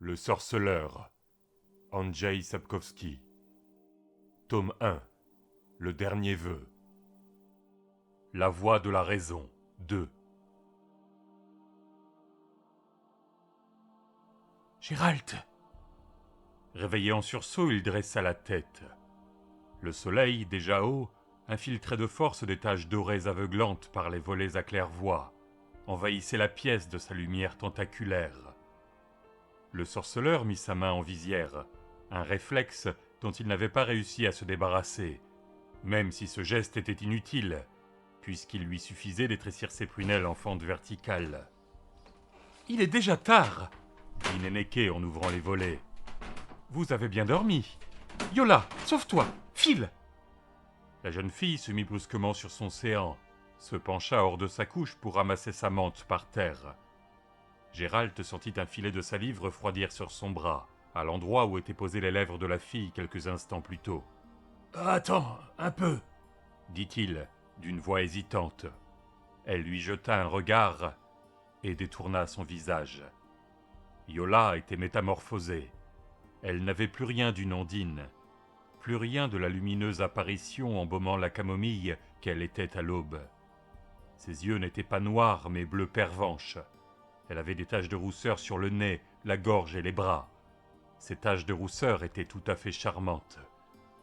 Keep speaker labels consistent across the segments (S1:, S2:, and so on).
S1: Le sorceleur, Andrzej Sapkowski. Tome 1, Le dernier vœu. La voix de la raison, 2. Gérald! Réveillé en sursaut, il dressa la tête. Le soleil, déjà haut, infiltrait de force des taches dorées aveuglantes par les volets à claire-voie, envahissait la pièce de sa lumière tentaculaire. Le sorceleur mit sa main en visière, un réflexe dont il n'avait pas réussi à se débarrasser, même si ce geste était inutile, puisqu'il lui suffisait d'étrécir ses prunelles en fente verticale. « Il est déjà tard !» dit Nénéké en ouvrant les volets. « Vous avez bien dormi. Yola, sauve-toi, file !» La jeune fille se mit brusquement sur son séant, se pencha hors de sa couche pour ramasser sa mante par terre. Gérald sentit un filet de salive refroidir sur son bras, à l'endroit où étaient posées les lèvres de la fille quelques instants plus tôt. « Attends, un peu !» dit-il, d'une voix hésitante. Elle lui jeta un regard et détourna son visage. Yola était métamorphosée. Elle n'avait plus rien d'une ondine, plus rien de la lumineuse apparition embaumant la camomille qu'elle était à l'aube. Ses yeux n'étaient pas noirs mais bleu pervenche. Elle avait des taches de rousseur sur le nez, la gorge et les bras. Ces taches de rousseur étaient tout à fait charmantes,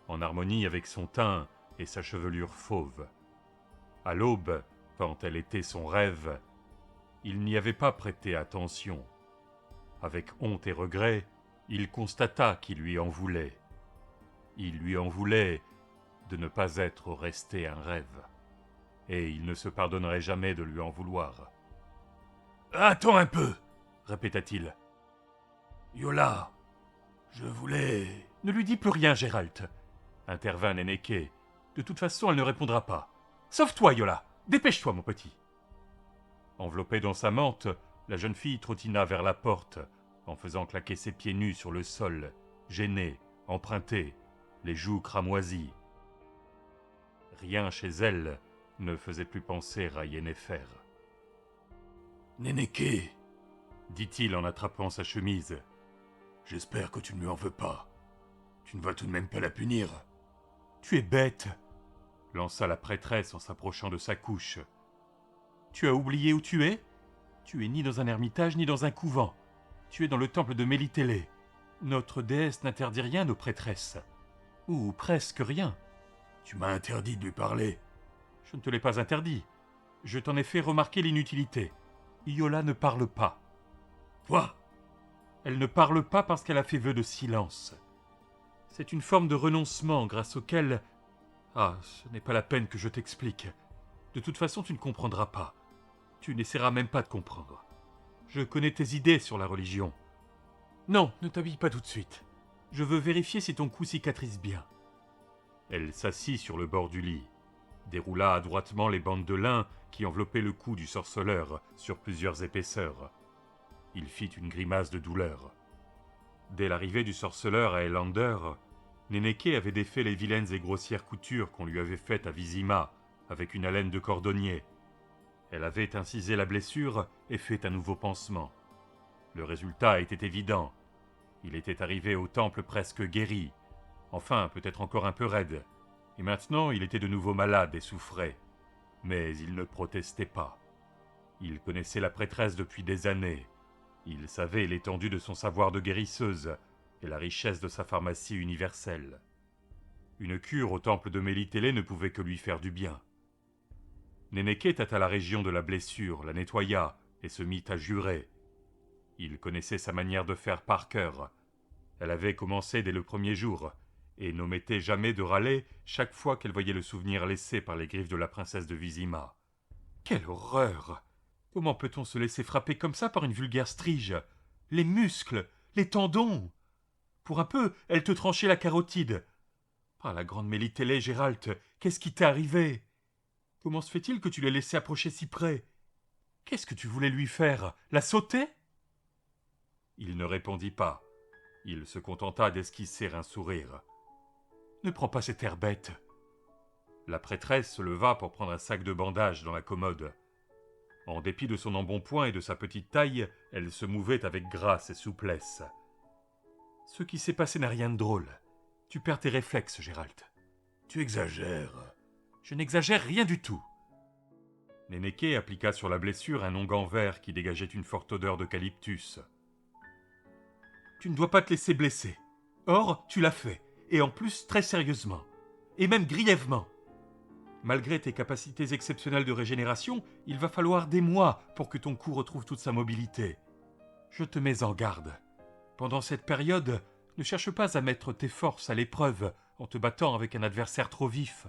S1: en harmonie avec son teint et sa chevelure fauve. À l'aube, quand elle était son rêve, il n'y avait pas prêté attention. Avec honte et regret, il constata qu'il lui en voulait. Il lui en voulait de ne pas être resté un rêve. Et il ne se pardonnerait jamais de lui en vouloir. « Attends un peu !» répéta-t-il. « Yola, je voulais... » « Ne lui dis plus rien, Gérald !» intervint Nénéké. « De toute façon, elle ne répondra pas. Sauve-toi, Yola! Dépêche-toi, mon petit !» Enveloppée dans sa mante, la jeune fille trottina vers la porte, en faisant claquer ses pieds nus sur le sol, gênée, empruntée, les joues cramoisies. Rien chez elle ne faisait plus penser à Yennefer. « Nénéké, dit-il en attrapant sa chemise, j'espère que tu ne lui en veux pas. Tu ne vas tout de même pas la punir. »« Tu es bête, lança la prêtresse en s'approchant de sa couche. Tu as oublié où tu es ? Tu es ni dans un ermitage ni dans un couvent. Tu es dans le temple de Mélitélé. Notre déesse n'interdit rien aux prêtresses. Ou presque rien. Tu m'as interdit de lui parler. Je ne te l'ai pas interdit. Je t'en ai fait remarquer l'inutilité. Yola ne parle pas. Quoi ? Elle ne parle pas parce qu'elle a fait vœu de silence. C'est une forme de renoncement grâce auquel... Ah, ce n'est pas la peine que je t'explique. De toute façon, tu ne comprendras pas. Tu n'essaieras même pas de comprendre. Je connais tes idées sur la religion. Non, ne t'habille pas tout de suite. Je veux vérifier si ton cou cicatrise bien. Elle s'assit sur le bord du lit, déroula adroitement les bandes de lin qui enveloppaient le cou du sorceleur sur plusieurs épaisseurs. Il fit une grimace de douleur. Dès l'arrivée du sorceleur à Elander, Nénéké avait défait les vilaines et grossières coutures qu'on lui avait faites à Vizima avec une haleine de cordonnier. Elle avait incisé la blessure et fait un nouveau pansement. Le résultat était évident. Il était arrivé au temple presque guéri, enfin peut-être encore un peu raide, et maintenant il était de nouveau malade et souffrait. Mais il ne protestait pas. Il connaissait la prêtresse depuis des années. Il savait l'étendue de son savoir de guérisseuse et la richesse de sa pharmacie universelle. Une cure au temple de Mélitélé ne pouvait que lui faire du bien. Nénéké tâta la région de la blessure, la nettoya et se mit à jurer. Il connaissait sa manière de faire par cœur. Elle avait commencé dès le premier jour et n'omettait jamais de râler chaque fois qu'elle voyait le souvenir laissé par les griffes de la princesse de Vizima. Quelle horreur! Comment peut-on se laisser frapper comme ça par une vulgaire strige? Les muscles, les tendons! Pour un peu, elle te tranchait la carotide. Par la grande Mélitélé, Gérald, qu'est-ce qui t'est arrivé? Comment se fait-il que tu l'aies laissé approcher si près? Qu'est-ce que tu voulais lui faire? La sauter? Il ne répondit pas. Il se contenta d'esquisser un sourire. Ne prends pas cet air bête. La prêtresse se leva pour prendre un sac de bandages dans la commode. En dépit de son embonpoint et de sa petite taille, elle se mouvait avec grâce et souplesse. Ce qui s'est passé n'a rien de drôle. Tu perds tes réflexes, Gérald.
S2: Tu exagères.
S1: Je n'exagère rien du tout. Nénéké appliqua sur la blessure un onguent vert qui dégageait une forte odeur d'eucalyptus. Tu ne dois pas te laisser blesser. Or, tu l'as fait, et en plus très sérieusement, et même grièvement. Malgré tes capacités exceptionnelles de régénération, il va falloir des mois pour que ton cou retrouve toute sa mobilité. Je te mets en garde. Pendant cette période, ne cherche pas à mettre tes forces à l'épreuve en te battant avec un adversaire trop vif.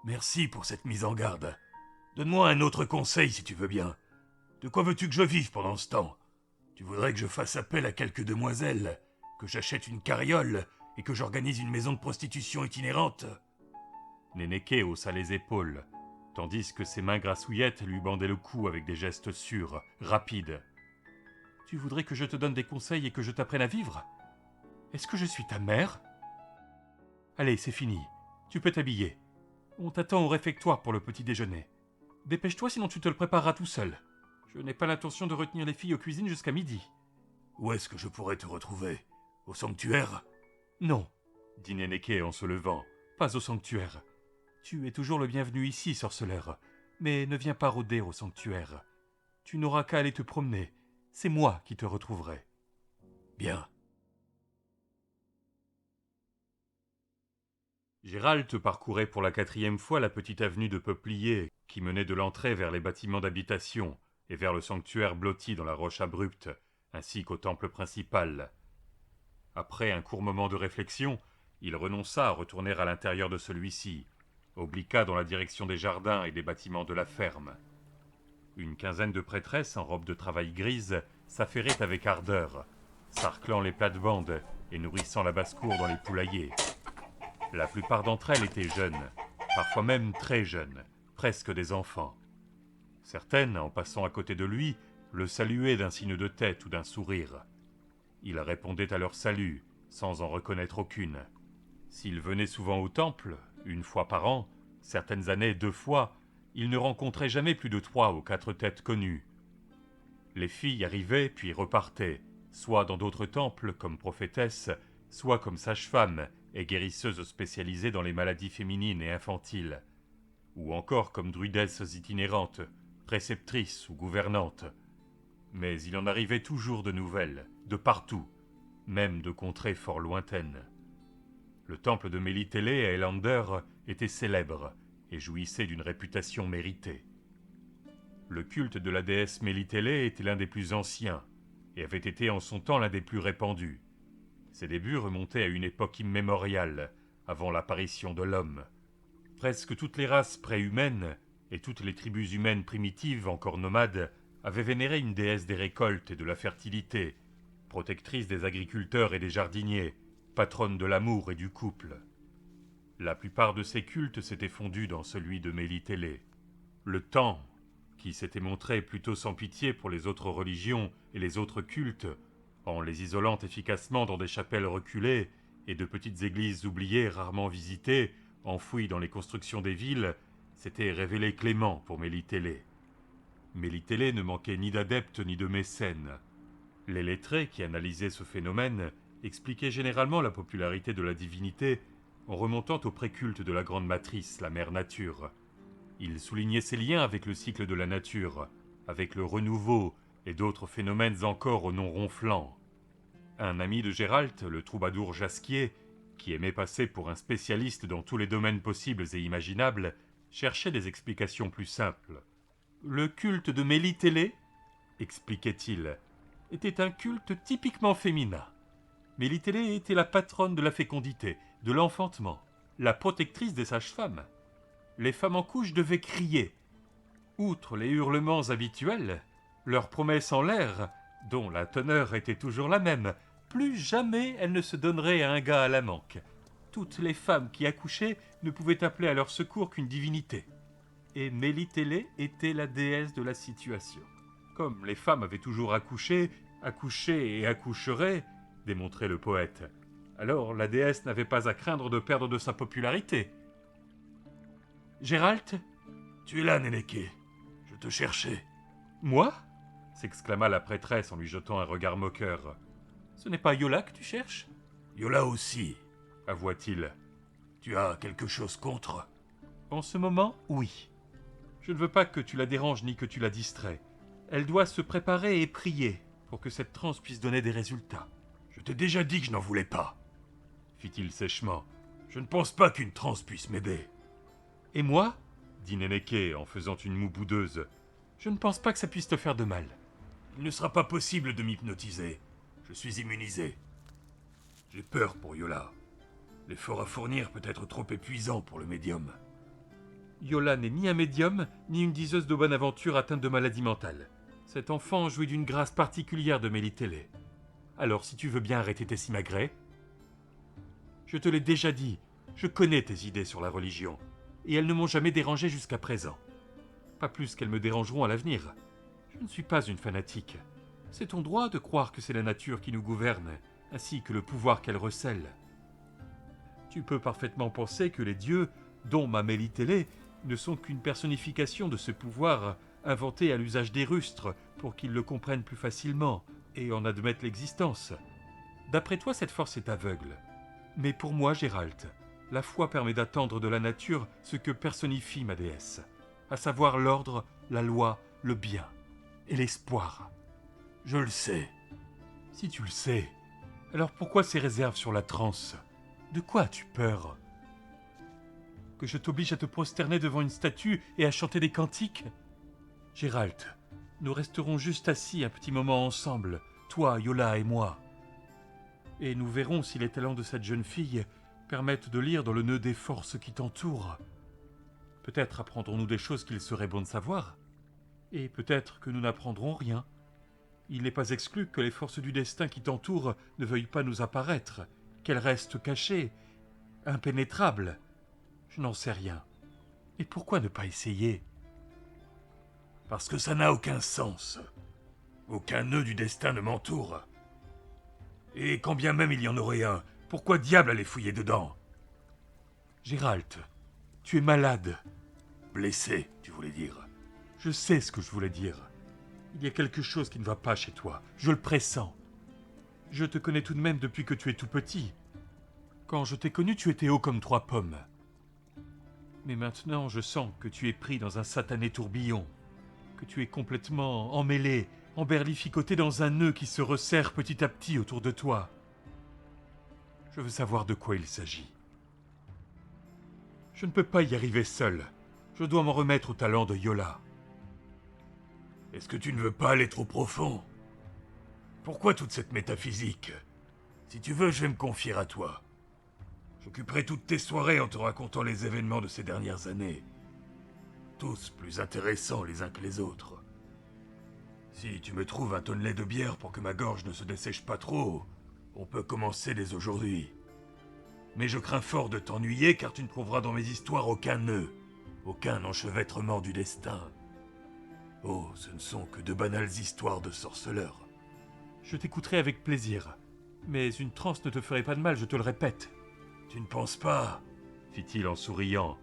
S2: Merci pour cette mise en garde. Donne-moi un autre conseil si tu veux bien. De quoi veux-tu que je vive pendant ce temps? Tu voudrais que je fasse appel à quelques demoiselles, que j'achète une carriole et que j'organise une maison de prostitution itinérante?
S1: Nénéké haussa les épaules, tandis que ses mains grassouillettes lui bandaient le cou avec des gestes sûrs, rapides. Tu voudrais que je te donne des conseils et que je t'apprenne à vivre? Est-ce que je suis ta mère? Allez, c'est fini. Tu peux t'habiller. On t'attend au réfectoire pour le petit déjeuner. Dépêche-toi, sinon tu te le prépareras tout seul. Je n'ai pas l'intention de retenir les filles aux cuisines jusqu'à midi.
S2: Où est-ce que je pourrais te retrouver? Au sanctuaire?
S1: Non, dit Nénéké en se levant. Pas au sanctuaire. Tu es toujours le bienvenu ici, sorceleur. Mais ne viens pas rôder au sanctuaire. Tu n'auras qu'à aller te promener. C'est moi qui te retrouverai.
S2: Bien.
S1: Gérald parcourait pour la 4e fois la petite avenue de peupliers qui menait de l'entrée vers les bâtiments d'habitation et vers le sanctuaire blotti dans la roche abrupte, ainsi qu'au temple principal. Après un court moment de réflexion, il renonça à retourner à l'intérieur de celui-ci, obliqua dans la direction des jardins et des bâtiments de la ferme. Une quinzaine de prêtresses en robe de travail grise s'affairaient avec ardeur, sarclant les plates-bandes et nourrissant la basse-cour dans les poulaillers. La plupart d'entre elles étaient jeunes, parfois même très jeunes, presque des enfants. Certaines, en passant à côté de lui, le saluaient d'un signe de tête ou d'un sourire. Il répondait à leur salut, sans en reconnaître aucune. S'il venait souvent au temple, une fois par an, certaines années 2 fois, il ne rencontrait jamais plus de 3 ou 4 têtes connues. Les filles arrivaient puis repartaient, soit dans d'autres temples comme prophétesses, soit comme sages-femmes et guérisseuses spécialisées dans les maladies féminines et infantiles, ou encore comme druidesses itinérantes, préceptrices ou gouvernantes. Mais il en arrivait toujours de nouvelles, de partout, même de contrées fort lointaines. Le temple de Melitélé à Elander était célèbre et jouissait d'une réputation méritée. Le culte de la déesse Melitélé était l'un des plus anciens et avait été en son temps l'un des plus répandus. Ses débuts remontaient à une époque immémoriale, avant l'apparition de l'homme. Presque toutes les races préhumaines et toutes les tribus humaines primitives encore nomades avaient vénéré une déesse des récoltes et de la fertilité, protectrice des agriculteurs et des jardiniers, patronne de l'amour et du couple. La plupart de ces cultes s'étaient fondus dans celui de Melitélé. Le temps, qui s'était montré plutôt sans pitié pour les autres religions et les autres cultes, en les isolant efficacement dans des chapelles reculées et de petites églises oubliées rarement visitées, enfouies dans les constructions des villes, s'était révélé clément pour Melitélé. Melitélé ne manquait ni d'adeptes ni de mécènes. Les lettrés qui analysaient ce phénomène expliquaient généralement la popularité de la divinité en remontant au préculte de la grande matrice, la mère nature. Ils soulignaient ses liens avec le cycle de la nature, avec le renouveau et d'autres phénomènes encore au nom ronflant. Un ami de Gérald, le troubadour Jasquier, qui aimait passer pour un spécialiste dans tous les domaines possibles et imaginables, cherchait des explications plus simples. Le culte de Melitélé, expliquait-il, était un culte typiquement féminin. Melitélé était la patronne de la fécondité, de l'enfantement, la protectrice des sages-femmes. Les femmes en couche devaient crier. Outre les hurlements habituels, leurs promesses en l'air, dont la teneur était toujours la même, plus jamais elles ne se donneraient à un gars à la manque. Toutes les femmes qui accouchaient ne pouvaient appeler à leur secours qu'une divinité. Et Melitélé était la déesse de la situation. Comme les femmes avaient toujours accouché et accoucheraient, démontrait le poète, alors la déesse n'avait pas à craindre de perdre de sa popularité. Gérald?
S2: Tu es là, Nénéké. Je te cherchais.
S1: Moi? S'exclama la prêtresse en lui jetant un regard moqueur. Ce n'est pas Yola que tu cherches ?
S2: Yola aussi,
S1: avoua-t-il.
S2: tu as quelque chose contre ?
S1: En ce moment, oui. Je ne veux pas que tu la déranges ni que tu la distrais. Elle doit se préparer et prier pour que cette transe puisse donner des résultats.
S2: Je t'ai déjà dit que je n'en voulais pas,
S1: fit-il sèchement.
S2: Je ne pense pas qu'une transe puisse m'aider.
S1: Et moi ? dit Nénéké en faisant une moue boudeuse. Je ne pense pas que ça puisse te faire de mal.
S2: Il ne sera pas possible de m'hypnotiser. Je suis immunisé. J'ai peur pour Yola. L'effort à fournir peut être trop épuisant pour le médium.
S1: Yola n'est ni un médium, ni une diseuse de bonne aventure atteinte de maladie mentale. Cet enfant jouit d'une grâce particulière de Mélitélé. Alors, si tu veux bien arrêter tes simagrées... Je te l'ai déjà dit, je connais tes idées sur la religion, et elles ne m'ont jamais dérangé jusqu'à présent. Pas plus qu'elles me dérangeront à l'avenir. Je ne suis pas une fanatique. C'est ton droit de croire que c'est la nature qui nous gouverne, ainsi que le pouvoir qu'elle recèle. Tu peux parfaitement penser que les dieux, dont ma Mélitélé, ne sont qu'une personnification de ce pouvoir inventé à l'usage des rustres pour qu'ils le comprennent plus facilement et en admettent l'existence. D'après toi, cette force est aveugle. Mais pour moi, Gérald, la foi permet d'attendre de la nature ce que personnifie ma déesse, à savoir l'ordre, la loi, le bien et l'espoir.
S2: Je le sais.
S1: Si tu le sais, alors pourquoi ces réserves sur la transe ? De quoi as-tu peur ? Que je t'oblige à te prosterner devant une statue et à chanter des cantiques ? Gérald, nous resterons juste assis un petit moment ensemble, toi, Yola et moi. Et nous verrons si les talents de cette jeune fille permettent de lire dans le nœud des forces qui t'entourent. Peut-être apprendrons-nous des choses qu'il serait bon de savoir. Et peut-être que nous n'apprendrons rien. Il n'est pas exclu que les forces du destin qui t'entourent ne veuillent pas nous apparaître, qu'elles restent cachées, impénétrables. Je n'en sais rien. Et pourquoi ne pas essayer ?
S2: Parce que ça n'a aucun sens. Aucun nœud du destin ne m'entoure. Et quand bien même il y en aurait un, pourquoi diable aller fouiller dedans ?
S1: Gérald, tu es malade.
S2: Blessé, tu voulais dire.
S1: Je sais ce que je voulais dire. Il y a quelque chose qui ne va pas chez toi, je le pressens. Je te connais tout de même depuis que tu es tout petit. Quand je t'ai connu, tu étais haut comme 3 pommes. Mais maintenant, je sens que tu es pris dans un satané tourbillon, que tu es complètement emmêlé, emberlificoté dans un nœud qui se resserre petit à petit autour de toi. Je veux savoir de quoi il s'agit. Je ne peux pas y arriver seul. Je dois m'en remettre au talent de Yola.
S2: Est-ce que tu ne veux pas aller trop profond ? Pourquoi toute cette métaphysique ? Si tu veux, je vais me confier à toi. J'occuperai toutes tes soirées en te racontant les événements de ces dernières années. Tous plus intéressants les uns que les autres. Si tu me trouves un tonnelet de bière pour que ma gorge ne se dessèche pas trop, on peut commencer dès aujourd'hui. Mais je crains fort de t'ennuyer car tu ne trouveras dans mes histoires aucun nœud, aucun enchevêtrement du destin. Oh, ce ne sont que de banales histoires de sorceleurs.
S1: Je t'écouterai avec plaisir. Mais une transe ne te ferait pas de mal, je te le répète.
S2: Tu ne penses pas,
S1: fit-il en souriant,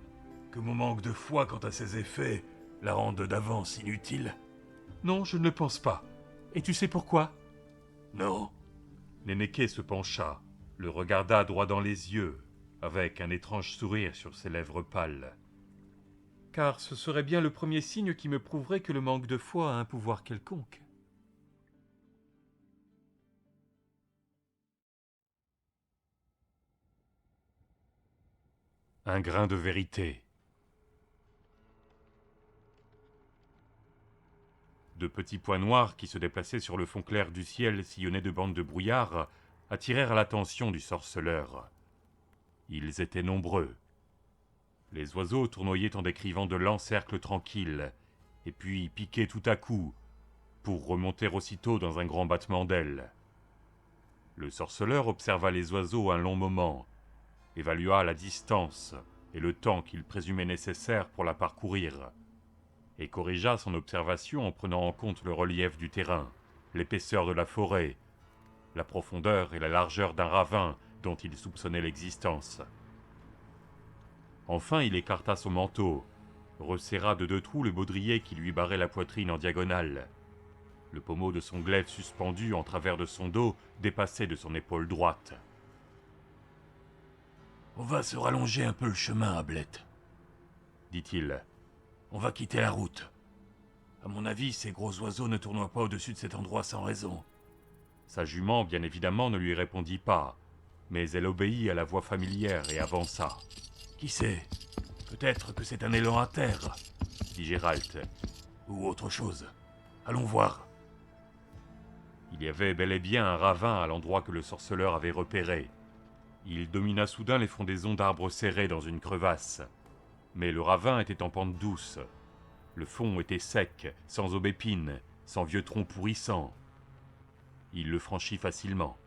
S2: que mon manque de foi quant à ses effets la rende d'avance inutile ?
S1: Non, je ne le pense pas. Et tu sais pourquoi ?
S2: Non ?
S1: Nénéké se pencha, le regarda droit dans les yeux, avec un étrange sourire sur ses lèvres pâles. Car ce serait bien le premier signe qui me prouverait que le manque de foi a un pouvoir quelconque. Un grain de vérité. De petits points noirs qui se déplaçaient sur le fond clair du ciel sillonné de bandes de brouillard attirèrent l'attention du sorceleur. Ils étaient nombreux. Les oiseaux tournoyaient en décrivant de lents cercles tranquilles, et puis piquaient tout à coup, pour remonter aussitôt dans un grand battement d'ailes. Le sorceleur observa les oiseaux un long moment, évalua la distance et le temps qu'il présumait nécessaire pour la parcourir, et corrigea son observation en prenant en compte le relief du terrain, l'épaisseur de la forêt, la profondeur et la largeur d'un ravin dont il soupçonnait l'existence. Enfin, il écarta son manteau, resserra de 2 trous le baudrier qui lui barrait la poitrine en diagonale, Le pommeau de son glaive suspendu en travers de son dos dépassait de son épaule droite.
S2: « On va se rallonger un peu le chemin, Ablette, »
S1: dit-il.
S2: « On va quitter la route. À mon avis, ces gros oiseaux ne tournoient pas au-dessus de cet endroit sans raison. »
S1: Sa jument, bien évidemment, ne lui répondit pas, mais elle obéit à la voix familière et avança.
S2: « Qui sait? Peut-être que c'est un élan à terre, »
S1: dit Géralt.
S2: « ou autre chose. Allons voir. »
S1: Il y avait bel et bien un ravin à l'endroit que le sorceleur avait repéré. Il domina soudain les frondaisons d'arbres serrés dans une crevasse. Mais le ravin était en pente douce. Le fond était sec, sans aubépine, sans vieux troncs pourrissants. Il le franchit facilement.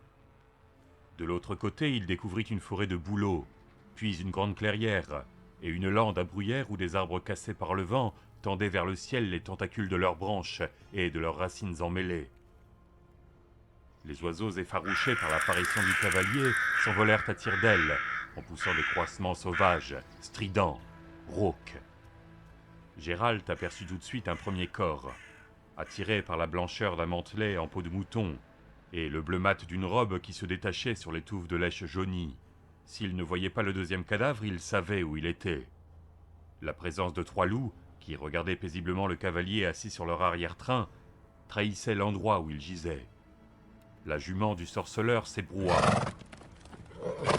S1: De l'autre côté, il découvrit une forêt de bouleaux, puis une grande clairière, et une lande à bruyère où des arbres cassés par le vent tendaient vers le ciel les tentacules de leurs branches et de leurs racines emmêlées. Les oiseaux effarouchés par l'apparition du cavalier s'envolèrent à tire-d'aile, en poussant des croissements sauvages, stridents, rauques. Géralt aperçut tout de suite un premier corps, attiré par la blancheur d'un mantelet en peau de mouton, et le bleu mat d'une robe qui se détachait sur les touffes de lèche jaunie. S'il ne voyait pas le deuxième cadavre, il savait où il était. La présence de 3 loups, qui regardaient paisiblement le cavalier assis sur leur arrière-train, trahissait l'endroit où il gisait. La jument du sorceleur s'ébroua.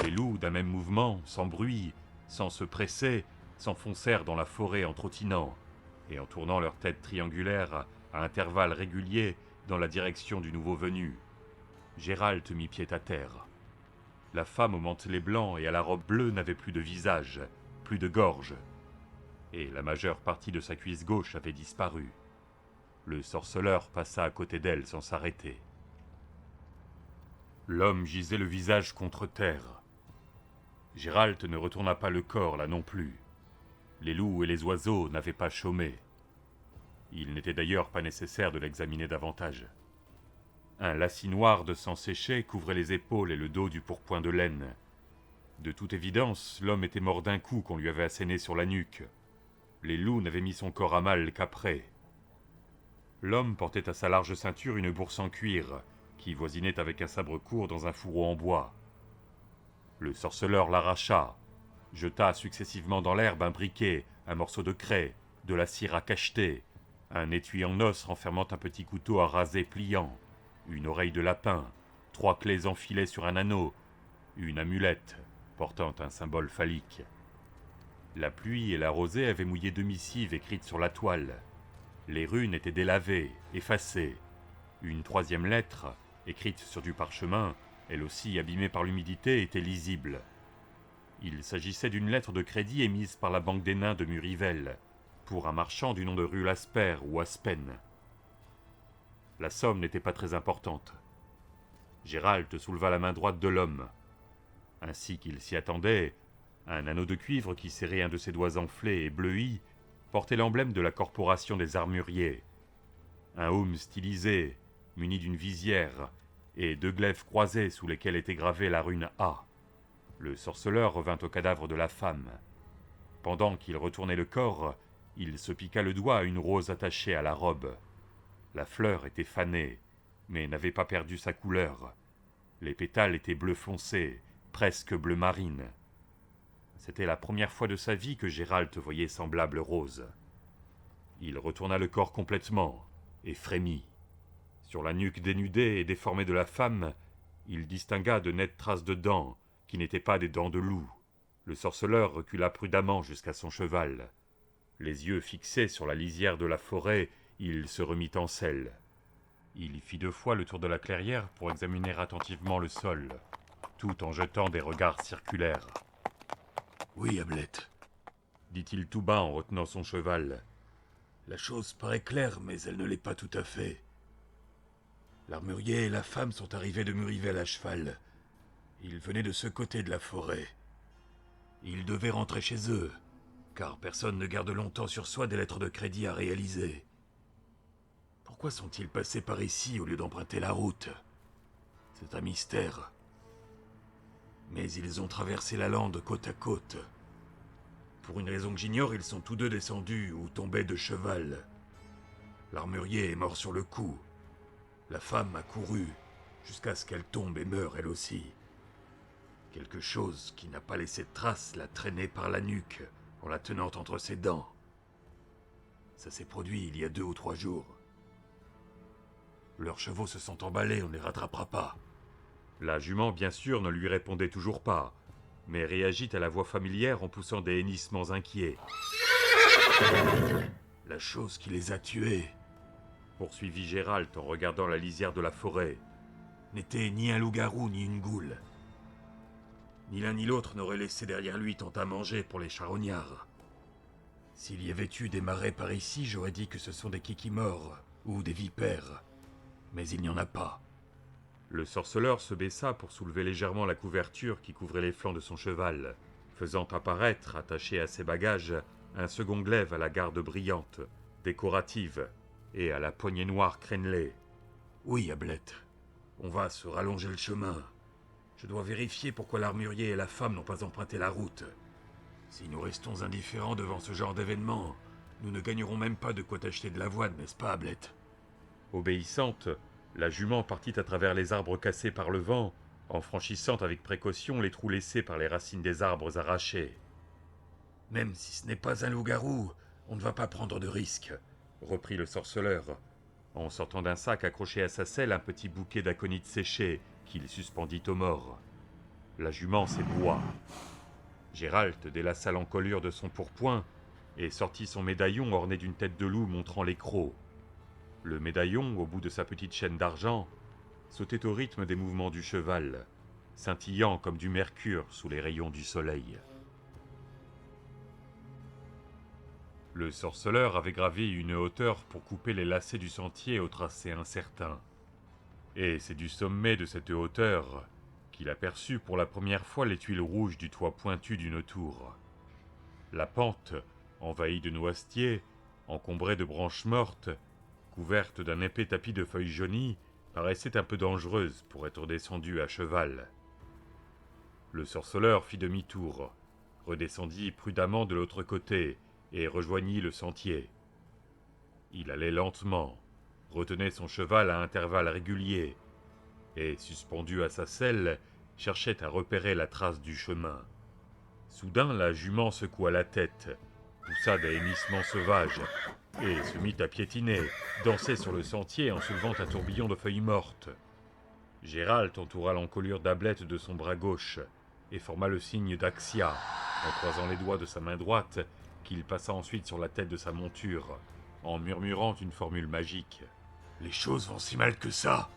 S1: Les loups, d'un même mouvement, sans bruit, sans se presser, s'enfoncèrent dans la forêt en trottinant, et en tournant leur tête triangulaire à intervalles réguliers dans la direction du nouveau venu. Géralt mit pied à terre. La femme au mantelet blanc et à la robe bleue n'avait plus de visage, plus de gorge, et la majeure partie de sa cuisse gauche avait disparu. Le sorceleur passa à côté d'elle sans s'arrêter. L'homme gisait le visage contre terre. Géralt ne retourna pas le corps là non plus. Les loups et les oiseaux n'avaient pas chômé. Il n'était d'ailleurs pas nécessaire de l'examiner davantage. Un lacis noir de sang séché couvrait les épaules et le dos du pourpoint de laine. De toute évidence, l'homme était mort d'un coup qu'on lui avait asséné sur la nuque. Les loups n'avaient mis son corps à mal qu'après. L'homme portait à sa large ceinture une bourse en cuir, qui voisinait avec un sabre court dans un fourreau en bois. Le sorceleur l'arracha, jeta successivement dans l'herbe un briquet, un morceau de craie, de la cire à cacheter, un étui en os renfermant un petit couteau à raser pliant, une oreille de lapin, 3 clés enfilées sur un anneau, une amulette portant un symbole phallique. La pluie et la rosée avaient mouillé 2 missives écrites sur la toile. Les runes étaient délavées, effacées. Une 3e lettre, écrite sur du parchemin, elle aussi abîmée par l'humidité, était lisible. Il s'agissait d'une lettre de crédit émise par la Banque des Nains de Murivelle, pour un marchand du nom de rue Lasper ou Aspen. La somme n'était pas très importante. Géralt souleva la main droite de l'homme. Ainsi qu'il s'y attendait, un anneau de cuivre qui serrait un de ses doigts enflés et bleuis portait l'emblème de la corporation des armuriers. Un heaume stylisé, muni d'une visière, et 2 glaives croisés sous lesquels était gravée la rune A. Le sorceleur revint au cadavre de la femme. Pendant qu'il retournait le corps, il se piqua le doigt à une rose attachée à la robe. La fleur était fanée, mais n'avait pas perdu sa couleur. Les pétales étaient bleu foncé, presque bleu marine. C'était la première fois de sa vie que Géralt voyait semblable rose. Il retourna le corps complètement, et frémit. Sur la nuque dénudée et déformée de la femme, il distingua de nettes traces de dents, qui n'étaient pas des dents de loup. Le sorceleur recula prudemment jusqu'à son cheval. Les yeux fixés sur la lisière de la forêt, il se remit en selle. Il fit 2 fois le tour de la clairière pour examiner attentivement le sol, tout en jetant des regards circulaires.
S2: « Oui, Ablette, »
S1: dit-il tout bas en retenant son cheval.
S2: « La chose paraît claire, mais elle ne l'est pas tout à fait. L'armurier et la femme sont arrivés de Murivelle à cheval. Ils venaient de ce côté de la forêt. Ils devaient rentrer chez eux, car personne ne garde longtemps sur soi des lettres de crédit à réaliser. Pourquoi sont-ils passés par ici au lieu d'emprunter la route? C'est un mystère. Mais ils ont traversé la lande côte à côte. Pour une raison que j'ignore, ils sont tous 2 descendus ou tombés de cheval. L'armurier est mort sur le coup. La femme a couru jusqu'à ce qu'elle tombe et meure elle aussi. Quelque chose qui n'a pas laissé de trace l'a traînée par la nuque en la tenant entre ses dents. Ça s'est produit il y a 2 ou 3 jours. Leurs chevaux se sont emballés, on ne les rattrapera pas.
S1: La jument, bien sûr, ne lui répondait toujours pas, mais réagit à la voix familière en poussant des hennissements inquiets.
S2: La chose qui les a tués,
S1: Poursuivit Gérald en regardant la lisière de la forêt.
S2: n'était ni un loup-garou ni une goule. Ni l'un ni l'autre n'aurait laissé derrière lui tant à manger pour les charognards. S'il y avait eu des marais par ici, j'aurais dit que ce sont des kikimores ou des vipères. Mais il n'y en a pas.
S1: Le sorceleur se baissa pour soulever légèrement la couverture qui couvrait les flancs de son cheval, faisant apparaître, attaché à ses bagages, un second glaive à la garde brillante, décorative, et à la poignée noire crénelée.
S2: Oui, Ablette. On va se rallonger le chemin. Je dois vérifier pourquoi l'armurier et la femme n'ont pas emprunté la route. Si nous restons indifférents devant ce genre d'événement, nous ne gagnerons même pas de quoi t'acheter de l'avoine, n'est-ce pas, Ablette?
S1: Obéissante, la jument partit à travers les arbres cassés par le vent, en franchissant avec précaution les trous laissés par les racines des arbres arrachés.
S2: Même si ce n'est pas un loup-garou, on ne va pas prendre de risques,
S1: reprit le sorceleur, en sortant d'un sac accroché à sa selle un petit bouquet d'aconites séchées qu'il suspendit au mort. La jument s'éboua. Gérald délaça l'encolure de son pourpoint et sortit son médaillon orné d'une tête de loup montrant les crocs. Le médaillon, au bout de sa petite chaîne d'argent, sautait au rythme des mouvements du cheval, scintillant comme du mercure sous les rayons du soleil. Le sorceleur avait gravi une hauteur pour couper les lacets du sentier au tracé incertain. Et c'est du sommet de cette hauteur qu'il aperçut pour la première fois les tuiles rouges du toit pointu d'une tour. La pente, envahie de noisetiers, encombrée de branches mortes, couverte d'un épais tapis de feuilles jaunies, paraissait un peu dangereuse pour être descendue à cheval. Le sorceleur fit demi-tour, redescendit prudemment de l'autre côté et rejoignit le sentier. Il allait lentement, retenait son cheval à intervalles réguliers, et, suspendu à sa selle, cherchait à repérer la trace du chemin. Soudain, la jument secoua la tête, poussa des hennissements sauvages, et se mit à piétiner, danser sur le sentier en soulevant un tourbillon de feuilles mortes. Gérald entoura l'encolure d'Ablette de son bras gauche, et forma le signe d'Axia, en croisant les doigts de sa main droite, qu'il passa ensuite sur la tête de sa monture, en murmurant une formule magique.
S2: « Les choses vont si mal que ça !»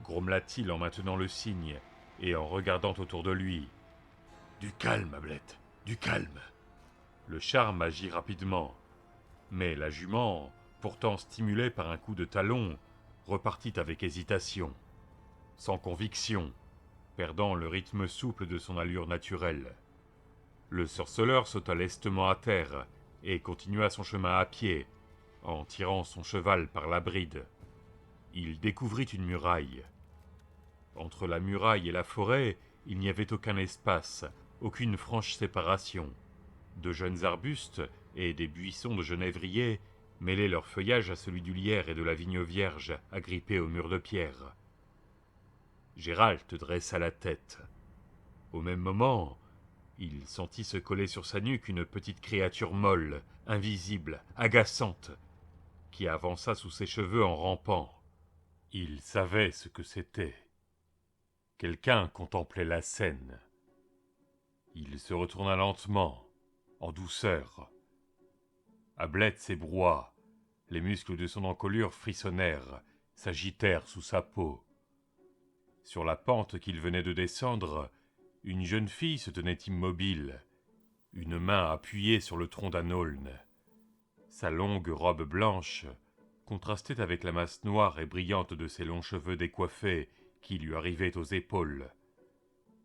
S1: grommela-t-il en maintenant le signe, et en regardant autour de lui.
S2: « Du calme, Ablette, du calme !»
S1: Le charme agit rapidement, mais la jument, pourtant stimulée par un coup de talon, repartit avec hésitation, sans conviction, perdant le rythme souple de son allure naturelle. Le sorceleur sauta lestement à terre et continua son chemin à pied, en tirant son cheval par la bride. Il découvrit une muraille. Entre la muraille et la forêt, il n'y avait aucun espace, aucune franche séparation. De jeunes arbustes et des buissons de genévrier mêlaient leur feuillage à celui du lierre et de la vigne vierge agrippée au mur de pierre. Gérald dressa la tête. Au même moment, il sentit se coller sur sa nuque une petite créature molle, invisible, agaçante, qui avança sous ses cheveux en rampant. Il savait ce que c'était. Quelqu'un contemplait la scène. Il se retourna lentement, en douceur. Ablette s'ébroua, les muscles de son encolure frissonnèrent, s'agitèrent sous sa peau. Sur la pente qu'il venait de descendre, une jeune fille se tenait immobile, une main appuyée sur le tronc d'un aulne. Sa longue robe blanche contrastait avec la masse noire et brillante de ses longs cheveux décoiffés qui lui arrivaient aux épaules.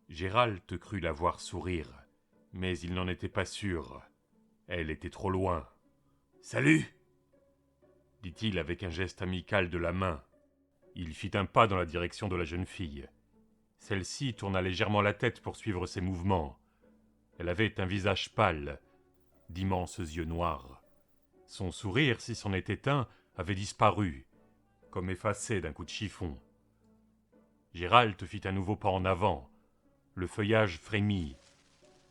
S1: Gérald crut la voir sourire, mais il n'en était pas sûr. Elle était trop loin. « Salut !» dit-il avec un geste amical de la main. Il fit un pas dans la direction de la jeune fille. Celle-ci tourna légèrement la tête pour suivre ses mouvements. Elle avait un visage pâle, d'immenses yeux noirs. Son sourire, si c'en était un, avait disparu, comme effacée d'un coup de chiffon. Gérald fit un nouveau pas en avant. Le feuillage frémit.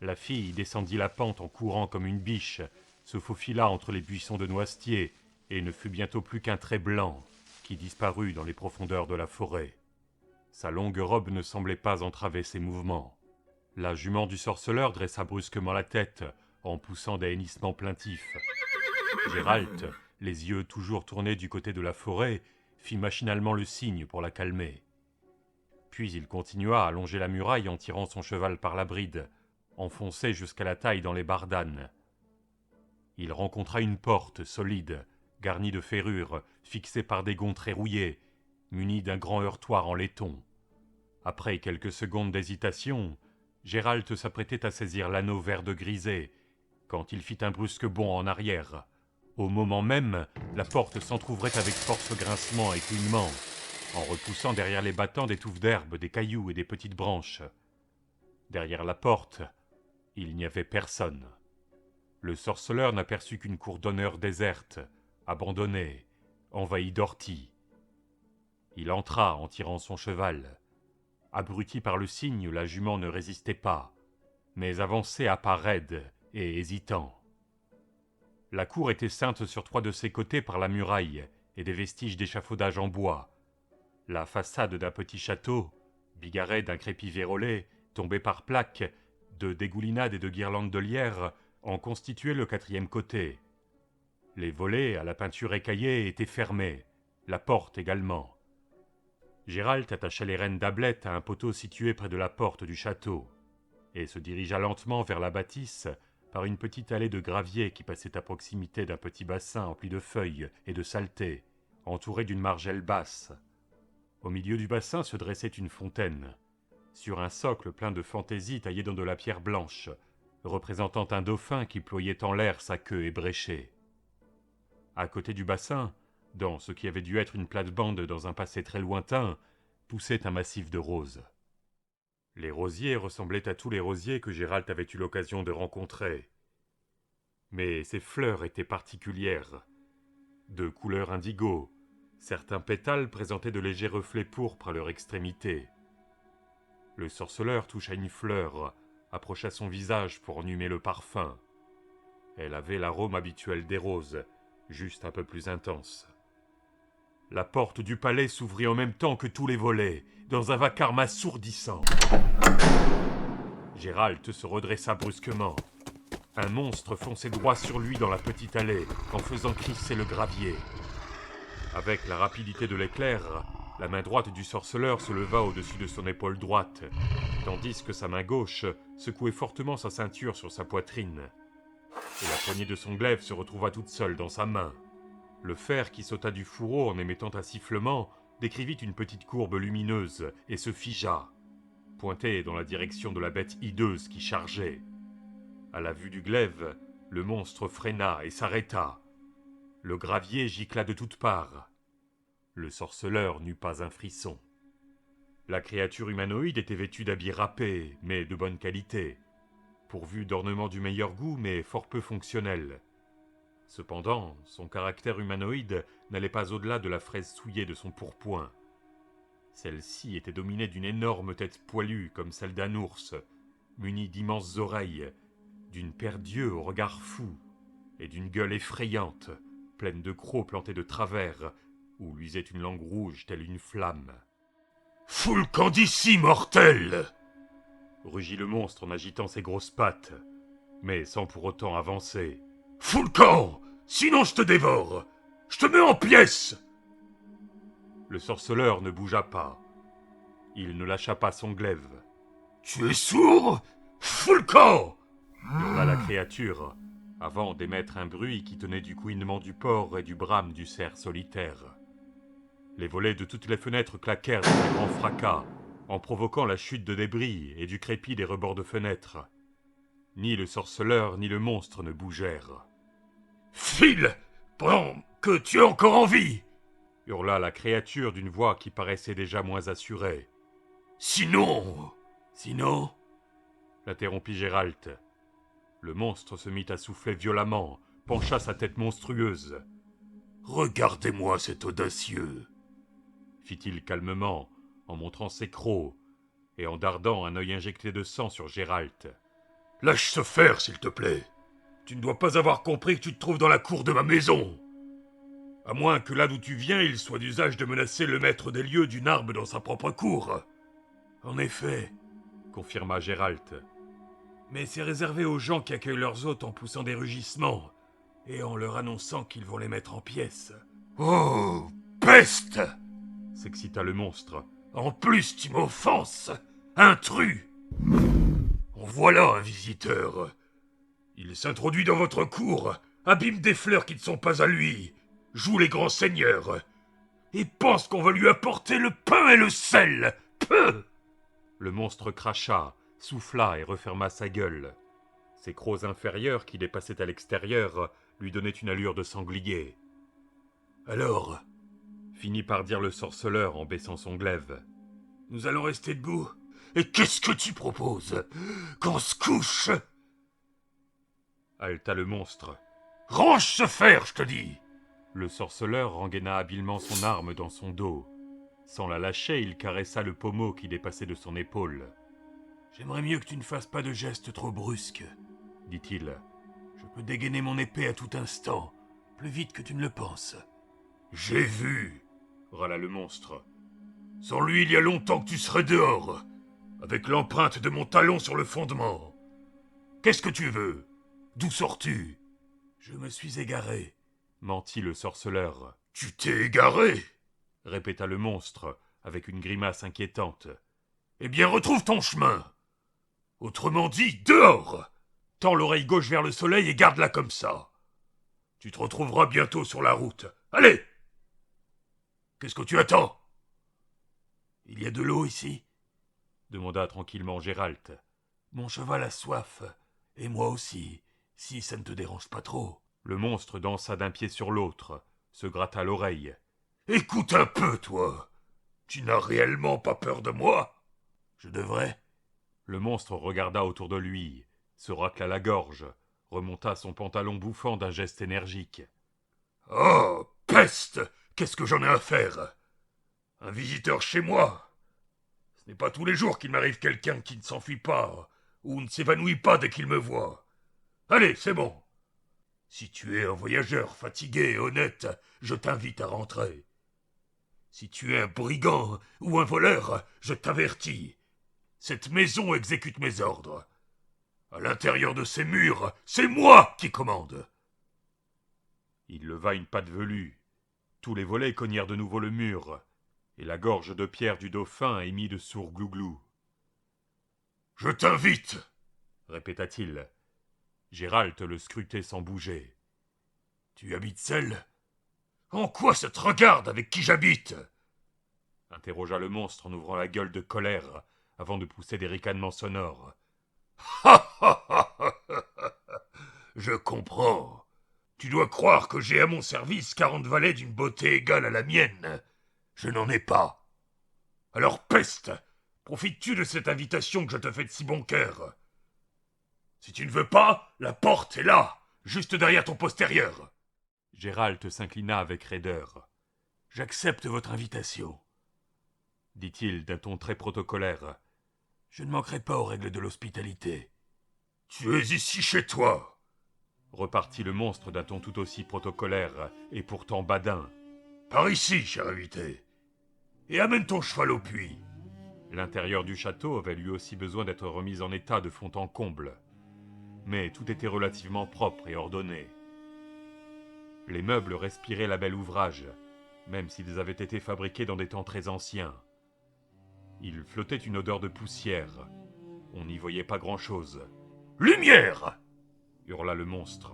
S1: La fille descendit la pente en courant comme une biche, se faufila entre les buissons de noisetiers et ne fut bientôt plus qu'un trait blanc qui disparut dans les profondeurs de la forêt. Sa longue robe ne semblait pas entraver ses mouvements. La jument du sorceleur dressa brusquement la tête en poussant des hennissements plaintifs. Gérald, les yeux toujours tournés du côté de la forêt, fit machinalement le signe pour la calmer. Puis il continua à longer la muraille en tirant son cheval par la bride, enfoncé jusqu'à la taille dans les bardanes. Il rencontra une porte solide, garnie de ferrures, fixée par des gonds très rouillés, munie d'un grand heurtoir en laiton. Après quelques secondes d'hésitation, Gérald s'apprêtait à saisir l'anneau vert de grisé, quand il fit un brusque bond en arrière. Au moment même, la porte s'entr'ouvrait avec force grincement et clignement, en repoussant derrière les battants des touffes d'herbe, des cailloux et des petites branches. Derrière la porte, il n'y avait personne. Le sorceleur n'aperçut qu'une cour d'honneur déserte, abandonnée, envahie d'orties. Il entra en tirant son cheval. Abruti par le signe, la jument ne résistait pas, mais avançait à pas raides et hésitant. La cour était ceinte sur 3 de ses côtés par la muraille et des vestiges d'échafaudage en bois. La façade d'un petit château, bigarré d'un crépi vérolé, tombé par plaques, de dégoulinades et de guirlandes de lierre, en constituait le 4e côté. Les volets, à la peinture écaillée, étaient fermés, la porte également. Gérald attacha les rênes d'ablette à un poteau situé près de la porte du château, et se dirigea lentement vers la bâtisse par une petite allée de gravier qui passait à proximité d'un petit bassin empli de feuilles et de saletés, entouré d'une margelle basse. Au milieu du bassin se dressait une fontaine, sur un socle plein de fantaisie taillé dans de la pierre blanche, représentant un dauphin qui ployait en l'air sa queue ébréchée. À côté du bassin, dans ce qui avait dû être une plate-bande dans un passé très lointain, poussait un massif de roses. Les rosiers ressemblaient à tous les rosiers que Gérald avait eu l'occasion de rencontrer. Mais ces fleurs étaient particulières, de couleur indigo. Certains pétales présentaient de légers reflets pourpres à leur extrémité. Le sorceleur toucha une fleur, approcha son visage pour en humer le parfum. Elle avait l'arôme habituel des roses, juste un peu plus intense. La porte du palais s'ouvrit en même temps que tous les volets, dans un vacarme assourdissant. Gérald se redressa brusquement. Un monstre fonçait droit sur lui dans la petite allée, en faisant crisser le gravier. Avec la rapidité de l'éclair, la main droite du sorceleur se leva au-dessus de son épaule droite, tandis que sa main gauche secouait fortement sa ceinture sur sa poitrine. Et la poignée de son glaive se retrouva toute seule dans sa main. Le fer qui sauta du fourreau en émettant un sifflement décrivit une petite courbe lumineuse et se figea, pointé dans la direction de la bête hideuse qui chargeait. À la vue du glaive, le monstre freina et s'arrêta. Le gravier gicla de toutes parts. Le sorceleur n'eut pas un frisson. La créature humanoïde était vêtue d'habits râpés, mais de bonne qualité, pourvue d'ornements du meilleur goût, mais fort peu fonctionnels. Cependant, son caractère humanoïde n'allait pas au-delà de la fraise souillée de son pourpoint. Celle-ci était dominée d'une énorme tête poilue comme celle d'un ours, munie d'immenses oreilles, d'une paire d'yeux au regard fou, et d'une gueule effrayante, pleine de crocs plantés de travers, où luisait une langue rouge telle une flamme. « Fous le camp d'ici, mortel !» rugit le monstre en agitant ses grosses pattes, mais sans pour autant avancer. « Fous le camp, sinon je te dévore! Je te mets en pièces !» Le sorceleur ne bougea pas. Il ne lâcha pas son glaive. « Tu es sourd? Fous le camp !» hurla la créature, avant d'émettre un bruit qui tenait du couinement du porc et du brame du cerf solitaire. Les volets de toutes les fenêtres claquèrent dans un grand fracas, en provoquant la chute de débris et du crépi des rebords de fenêtres. Ni le sorceleur ni le monstre ne bougèrent. « File, pendant que tu es encore en vie !» hurla la créature d'une voix qui paraissait déjà moins assurée. « Sinon !» l'interrompit Gérald. Le monstre se mit à souffler violemment, pencha sa tête monstrueuse. « Regardez-moi cet audacieux !» fit-il calmement, en montrant ses crocs, et en dardant un œil injecté de sang sur Géralt.
S2: Lâche ce fer, s'il te plaît. Tu ne dois pas avoir compris que tu te trouves dans la cour de ma maison. À moins que là d'où tu viens, il soit d'usage de menacer le maître des lieux d'une arme dans sa propre cour. En effet,
S1: Confirma Géralt.
S2: mais c'est réservé aux gens qui accueillent leurs hôtes en poussant des rugissements et en leur annonçant qu'ils vont les mettre en pièces. Oh, peste!
S1: S'excita le monstre.
S2: En plus, tu m'offenses, intrus! En voilà un visiteur. Il s'introduit dans votre cour, abîme des fleurs qui ne sont pas à lui, joue les grands seigneurs, et pense qu'on va lui apporter le pain et le sel. Peu!
S1: Le monstre cracha, souffla et referma sa gueule. Ses crocs inférieurs qui dépassaient à l'extérieur lui donnaient une allure de sanglier.
S2: Alors,
S1: Finit par dire le sorceleur en baissant son glaive.
S2: nous allons rester debout. Et qu'est-ce que tu proposes? Qu'on se couche?
S1: Haleta le monstre.
S2: Range ce fer, je te dis!
S1: Le sorceleur rengaina habilement son arme dans son dos. Sans la lâcher, il caressa le pommeau qui dépassait de son épaule.
S2: J'aimerais mieux que tu ne fasses pas de gestes trop brusques,
S1: Dit-il.
S2: Je peux dégainer mon épée à tout instant, plus vite que tu ne le penses. J'ai vu,
S1: Râla le monstre.
S2: Sans lui, il y a longtemps que tu serais dehors, avec l'empreinte de mon talon sur le fondement. Qu'est-ce que tu veux? D'où sors-tu? Je me suis égaré.
S1: Mentit le sorceleur.
S2: Tu t'es égaré?
S1: Répéta le monstre, avec une grimace inquiétante.
S2: Eh bien, retrouve ton chemin. Autrement dit, dehors! Tends l'oreille gauche vers le soleil et garde-la comme ça. Tu te retrouveras bientôt sur la route. Allez! Qu'est-ce que tu attends? Il y a de l'eau ici?
S1: Demanda tranquillement Géralt.
S2: Mon cheval a soif, et moi aussi, si ça ne te dérange pas trop.
S1: Le monstre dansa d'un pied sur l'autre, se gratta l'oreille.
S2: Écoute un peu, toi. Tu n'as réellement pas peur de moi? Je devrais.
S1: Le monstre regarda autour de lui, se racla la gorge, remonta son pantalon bouffant d'un geste énergique.
S2: Oh, peste! Qu'est-ce que j'en ai à faire? Un visiteur chez moi? Ce n'est pas tous les jours qu'il m'arrive quelqu'un qui ne s'enfuit pas, ou ne s'évanouit pas dès qu'il me voit. Allez, c'est bon. Si tu es un voyageur fatigué et honnête, je t'invite à rentrer. Si tu es un brigand ou un voleur, je t'avertis. Cette maison exécute mes ordres. À l'intérieur de ces murs, c'est moi qui commande.
S1: Il leva une patte velue. Tous les volets cognèrent de nouveau le mur, et la gorge de pierre du dauphin émit de sourds glouglous.
S2: « Je t'invite !»
S1: répéta-t-il. Géralt le scrutait sans bouger.
S2: « Tu habites seul? En quoi ça te regarde avec qui j'habite ?»
S1: interrogea le monstre en ouvrant la gueule de colère, avant de pousser des ricanements sonores.
S2: « Ha ha ha ha! Je comprends. Tu dois croire que j'ai à mon service 40 valets d'une beauté égale à la mienne. Je n'en ai pas. Alors peste! Profites-tu de cette invitation que je te fais de si bon cœur? Si tu ne veux pas, la porte est là, juste derrière ton postérieur. »
S1: Géralt s'inclina avec raideur.
S2: « J'accepte votre invitation, »
S1: dit-il d'un ton très protocolaire.
S2: « Je ne manquerai pas aux règles de l'hospitalité. »« Tu es ici chez toi, »
S1: repartit le monstre d'un ton tout aussi protocolaire et pourtant badin.
S2: « Par ici, cher invité, et amène ton cheval au puits. »
S1: L'intérieur du château avait lui aussi besoin d'être remis en état de fond en comble. Mais tout était relativement propre et ordonné. Les meubles respiraient la belle ouvrage, même s'ils avaient été fabriqués dans des temps très anciens. Il flottait une odeur de poussière. On n'y voyait pas grand-chose.
S2: « Lumière !»
S1: hurla le monstre.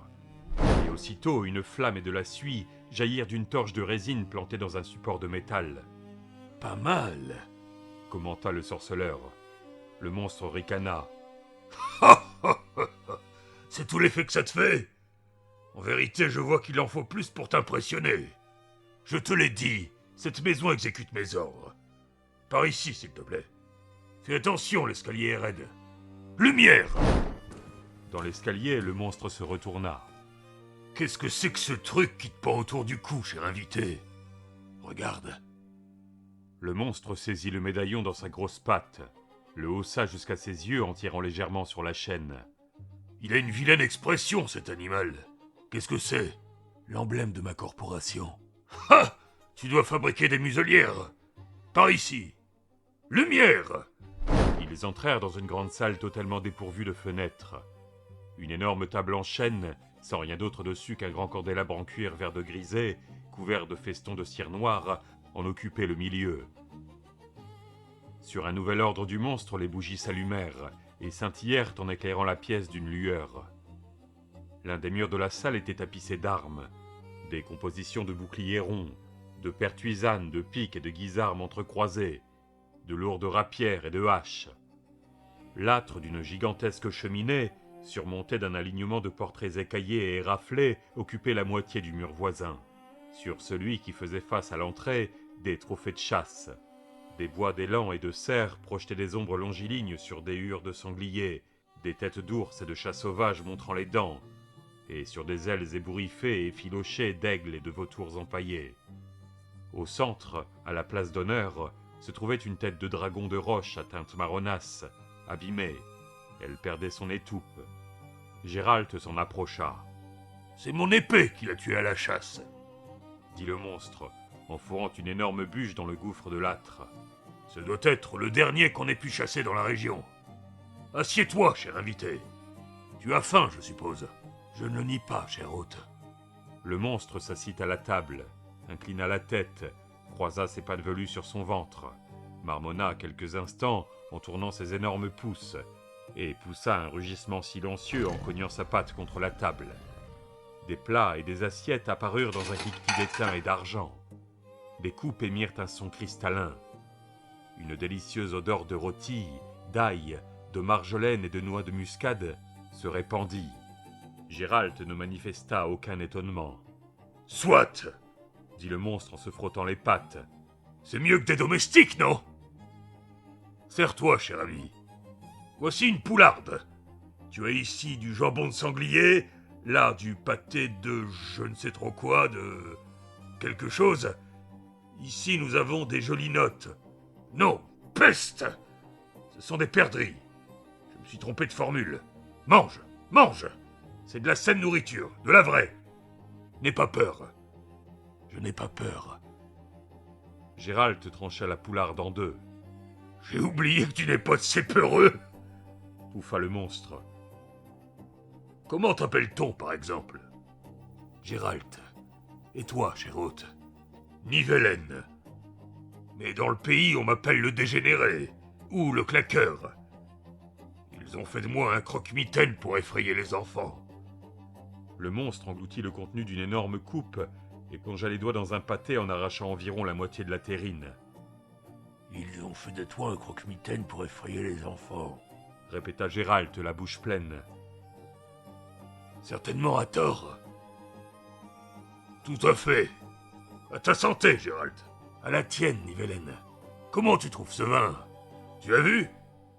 S1: Et aussitôt, une flamme et de la suie jaillirent d'une torche de résine plantée dans un support de métal.
S2: « Pas mal, »
S1: commenta le sorceleur. Le monstre ricana.
S2: « C'est tout l'effet que ça te fait? En vérité, je vois qu'il en faut plus pour t'impressionner. Je te l'ai dit, cette maison exécute mes ordres. Par ici, s'il te plaît. Fais attention, l'escalier est raide. Lumière !»
S1: Dans l'escalier, le monstre se retourna.
S2: « Qu'est-ce que c'est que ce truc qui te pend autour du cou, cher invité? Regarde. »
S1: Le monstre saisit le médaillon dans sa grosse patte, le haussa jusqu'à ses yeux en tirant légèrement sur la chaîne.
S2: Il a une vilaine expression, cet animal. Qu'est-ce que c'est? L'emblème de ma corporation. Ha! Tu dois fabriquer des muselières. Par ici. Lumière!
S1: Ils entrèrent dans une grande salle totalement dépourvue de fenêtres. Une énorme table en chêne, sans rien d'autre dessus qu'un grand candélabre en cuir vert de grisé, couvert de festons de cire noire, en occupait le milieu. Sur un nouvel ordre du monstre, les bougies s'allumèrent et scintillèrent en éclairant la pièce d'une lueur. L'un des murs de la salle était tapissé d'armes, des compositions de boucliers ronds, de pertuisanes, de piques et de guisarmes entrecroisées, de lourdes rapières et de haches. L'âtre d'une gigantesque cheminée, surmonté d'un alignement de portraits écaillés et éraflés, occupait la moitié du mur voisin. Sur celui qui faisait face à l'entrée, des trophées de chasse. Des bois d'élan et de cerfs projetaient des ombres longilignes sur des hures de sangliers, des têtes d'ours et de chats sauvages montrant les dents, et sur des ailes ébouriffées et effilochées d'aigles et de vautours empaillés. Au centre, à la place d'honneur, se trouvait une tête de dragon de roche à teinte marronasse, abîmée. Elle perdait son étoupe. Gérald s'en approcha.
S2: « C'est mon épée qui l'a tué à la chasse !»
S1: dit le monstre, en fourrant une énorme bûche dans le gouffre de l'âtre.
S2: « Ce doit être le dernier qu'on ait pu chasser dans la région. Assieds-toi, cher invité. Tu as faim, je suppose. Je ne le nie pas, cher hôte. »
S1: Le monstre s'assit à la table, inclina la tête, croisa ses pattes velues sur son ventre, marmonna quelques instants en tournant ses énormes pouces, et poussa un rugissement silencieux en cognant sa patte contre la table. Des plats et des assiettes apparurent dans un cliquetis d'étain et d'argent. Des coupes émirent un son cristallin. Une délicieuse odeur de rôti, d'ail, de marjolaine et de noix de muscade se répandit. Gérald ne manifesta aucun étonnement.
S2: « Soit !»
S1: dit le monstre en se frottant les pattes.
S2: « C'est mieux que des domestiques, non ? Serre-toi, cher ami. Voici une poularde. Tu as ici du jambon de sanglier, là du pâté de je ne sais trop quoi, de quelque chose. Ici nous avons des jolies notes. Non, peste! Ce sont des perdrix. Je me suis trompé de formule. Mange, mange! C'est de la saine nourriture, de la vraie. N'aie pas peur. Je n'ai pas peur.
S1: Gérald trancha la poularde en deux.
S2: J'ai oublié que tu n'es pas de ces peureux,
S1: pouffa le monstre.
S2: Comment t'appelle-t-on, par exemple? Gérald. Et toi, cher hôte? Nivellen. Mais dans le pays, on m'appelle le dégénéré, ou le claqueur. Ils ont fait de moi un croque-mitaine pour effrayer les enfants.
S1: Le monstre engloutit le contenu d'une énorme coupe et plongea les doigts dans un pâté en arrachant environ la moitié de la terrine.
S2: Ils ont fait de toi un croque-mitaine pour effrayer les enfants,
S1: répéta Gérald, la bouche pleine.
S2: Certainement à tort. Tout à fait. À ta santé, Gérald. À la tienne, Nivellen. Comment tu trouves ce vin? Tu as vu?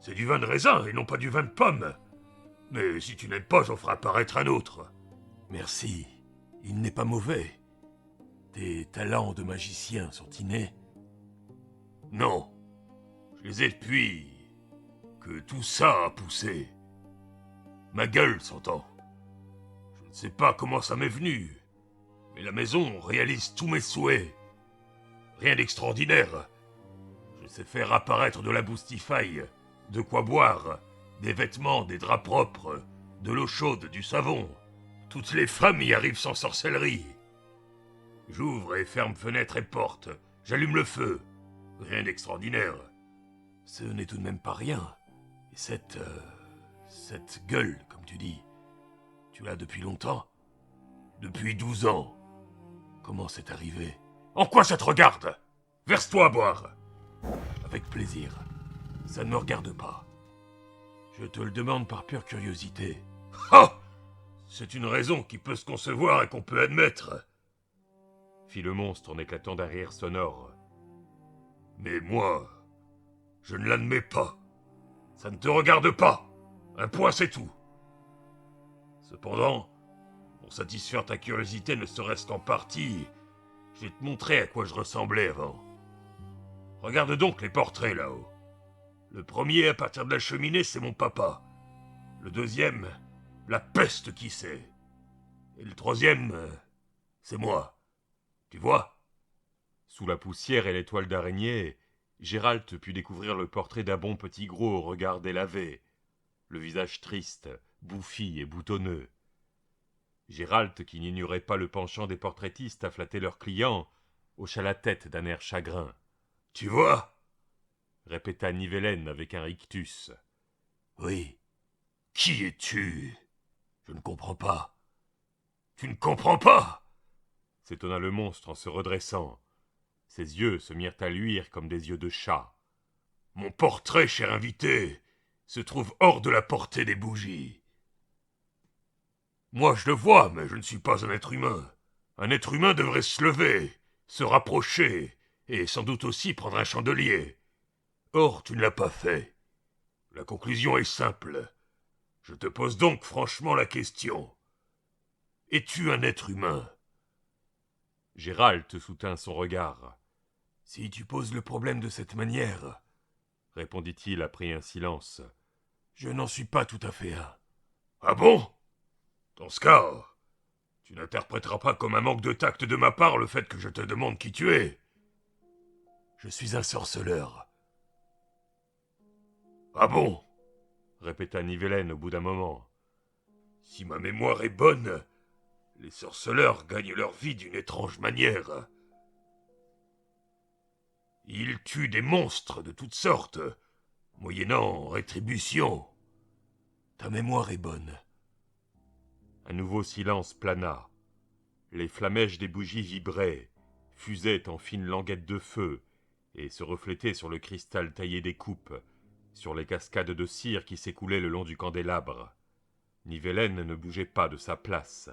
S2: C'est du vin de raisin et non pas du vin de pomme. Mais si tu n'aimes pas, j'en ferai apparaître un autre. Merci. Il n'est pas mauvais. Tes talents de magicien sont innés? Non. Je les ai depuis que tout ça a poussé. Ma gueule s'entend. Je ne sais pas comment ça m'est venu, mais la maison réalise tous mes souhaits. Rien d'extraordinaire. Je sais faire apparaître de la boustifaille, de quoi boire, des vêtements, des draps propres, de l'eau chaude, du savon. Toutes les femmes y arrivent sans sorcellerie. J'ouvre et ferme fenêtres et portes. J'allume le feu. Rien d'extraordinaire. Ce n'est tout de même pas rien. Et cette gueule, comme tu dis, tu l'as depuis longtemps? Depuis 12 ans. Comment c'est arrivé? En quoi ça te regarde? Verse-toi à boire. Avec plaisir. Ça ne me regarde pas. Je te le demande par pure curiosité. Ah! C'est une raison qui peut se concevoir et qu'on peut admettre,
S1: fit le monstre en éclatant d'un rire sonore.
S2: Mais moi, je ne l'admets pas. Ça ne te regarde pas. Un point, c'est tout. Cependant, pour satisfaire ta curiosité ne serait-ce qu'en partie, je vais te montrer à quoi je ressemblais avant. Regarde donc les portraits là-haut. Le premier à partir de la cheminée, c'est mon papa. Le deuxième, la peste qui sait. Et le troisième, c'est moi. Tu vois ?
S1: Sous la poussière et les toiles d'araignée, Gérald put découvrir le portrait d'un bon petit gros au regard délavé, le visage triste, bouffi et boutonneux. Gérald, qui n'ignorait pas le penchant des portraitistes à flatter leurs clients, hocha la tête d'un air chagrin.
S2: « Tu vois ?»
S1: répéta Nivellen avec un rictus.
S2: « Oui. Qui es-tu ? Je ne comprends pas. Tu ne comprends pas ?»
S1: s'étonna le monstre en se redressant. Ses yeux se mirent à luire comme des yeux de chat.
S2: « Mon portrait, cher invité, se trouve hors de la portée des bougies. Moi, je le vois, mais je ne suis pas un être humain. Un être humain devrait se lever, se rapprocher, et sans doute aussi prendre un chandelier. Or, tu ne l'as pas fait. La conclusion est simple. Je te pose donc franchement la question. Es-tu un être humain ? »
S1: Gérald soutint son regard.
S2: « Si tu poses le problème de cette manière,
S1: répondit-il après un silence,
S2: je n'en suis pas tout à fait un. »« Ah bon ? Dans ce cas, tu n'interpréteras pas comme un manque de tact de ma part le fait que je te demande qui tu es. Je suis un sorceleur. »« Ah bon ?
S1: répéta Nivellen au bout d'un moment.
S2: Si ma mémoire est bonne, les sorceleurs gagnent leur vie d'une étrange manière. Ils tuent des monstres de toutes sortes, moyennant rétribution. Ta mémoire est bonne. »
S1: Un nouveau silence plana. Les flamèches des bougies vibraient, fusaient en fines languettes de feu, et se reflétaient sur le cristal taillé des coupes, sur les cascades de cire qui s'écoulaient le long du candélabre. Nivellen ne bougeait pas de sa place.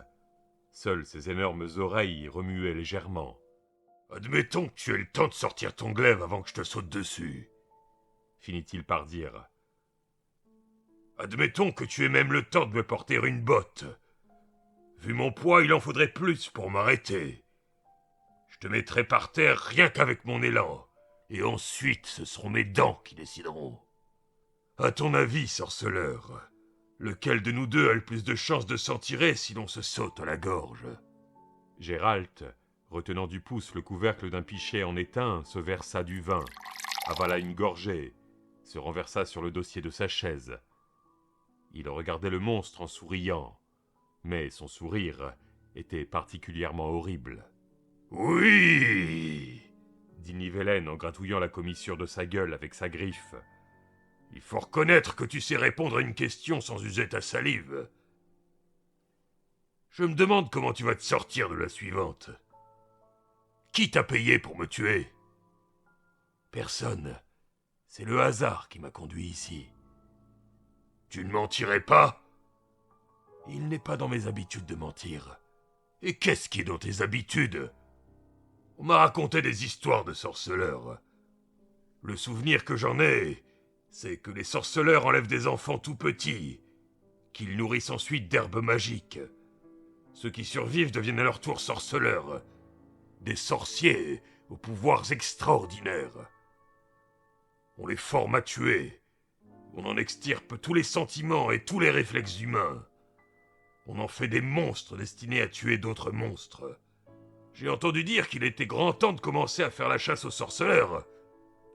S1: Seules ses énormes oreilles remuaient légèrement.
S2: « Admettons que tu aies le temps de sortir ton glaive avant que je te saute dessus. »
S1: finit-il par dire.
S2: « Admettons que tu aies même le temps de me porter une botte. Vu mon poids, il en faudrait plus pour m'arrêter. Je te mettrai par terre rien qu'avec mon élan, et ensuite ce seront mes dents qui décideront. À ton avis, sorceleur, lequel de nous deux a le plus de chances de s'en tirer si l'on se saute à la gorge ?»
S1: Gérald, retenant du pouce le couvercle d'un pichet en étain, se versa du vin, avala une gorgée, se renversa sur le dossier de sa chaise. Il regardait le monstre en souriant, mais son sourire était particulièrement horrible.
S2: « Oui !»
S1: dit Nivellen en gratouillant la commissure de sa gueule avec sa griffe.
S2: « Il faut reconnaître que tu sais répondre à une question sans user ta salive. Je me demande comment tu vas te sortir de la suivante. Qui t'a payé pour me tuer ? Personne. C'est le hasard qui m'a conduit ici. Tu ne mentirais pas ? Il n'est pas dans mes habitudes de mentir. Et qu'est-ce qui est dans tes habitudes ? On m'a raconté des histoires de sorceleurs. Le souvenir que j'en ai, c'est que les sorceleurs enlèvent des enfants tout petits, qu'ils nourrissent ensuite d'herbes magiques. Ceux qui survivent deviennent à leur tour sorceleurs, des sorciers aux pouvoirs extraordinaires. On les forme à tuer, on en extirpe tous les sentiments et tous les réflexes humains. On en fait des monstres destinés à tuer d'autres monstres. J'ai entendu dire qu'il était grand temps de commencer à faire la chasse aux sorceleurs,